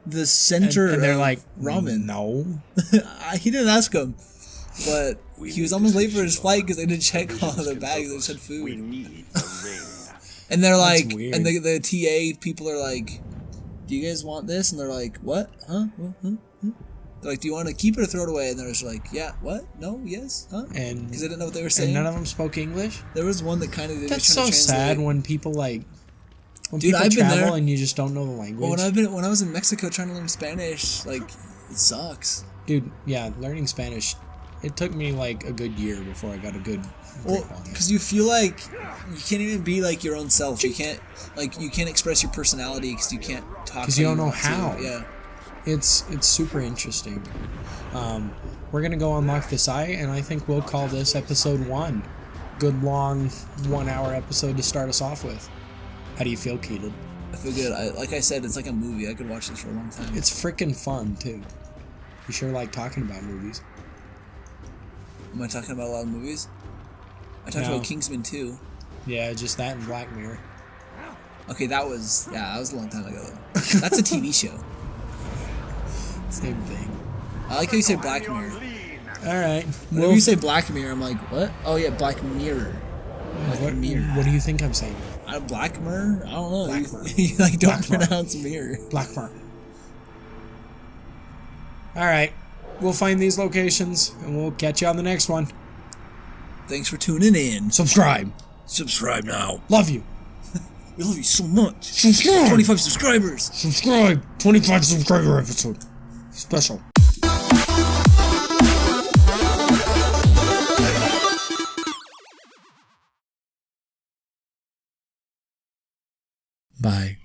the center? And they're of like, ramen. No. He didn't ask him, but he was almost late for his flight because they didn't check all the bags. They just had food. We need a ring. And they're like, weird. and the TA people are like, do you guys want this? And they're like, what? Huh? Huh? They're like, do you want to keep it or throw it away? And they're just like, yeah, what? No, yes, huh? And because they didn't know what they were saying. And none of them spoke English? There was one that kind of did. That's so sad when people like, when Dude, people I've been travel there, and you just don't know the language. Well, when I was in Mexico trying to learn Spanish, like, it sucks. Dude, yeah, learning Spanish, it took me like a good year before I got a good grip on it. Because you feel like you can't even be like your own self. You can't express your personality because you can't talk. Because you don't know how. Yeah. It's super interesting. We're gonna go unlock this eye, and I think we'll call this episode 1. Good long 1 hour episode to start us off with. How do you feel, Keenan? I feel good. Like I said, it's like a movie. I could watch this for a long time. It's freaking fun too. You sure like talking about movies? Am I talking about a lot of movies? I talked about Kingsman 2. Yeah, just that and Black Mirror. Okay, that was a long time ago though. That's a TV show. Same thing. I like how you say Black Mirror. Alright. Whenever you say Black Mirror, I'm like, what? Oh yeah, Black Mirror. What do you think I'm saying? Black Mirror? I don't know. Black Mirror. You like don't Black Mirror. pronounce mirror. Black Mirror. Alright. We'll find these locations and we'll catch you on the next one. Thanks for tuning in. Subscribe. Subscribe now. Love you. We love you so much. Subscribe. 25 subscribers. Subscribe. 25 subscriber episode. Special. Bye.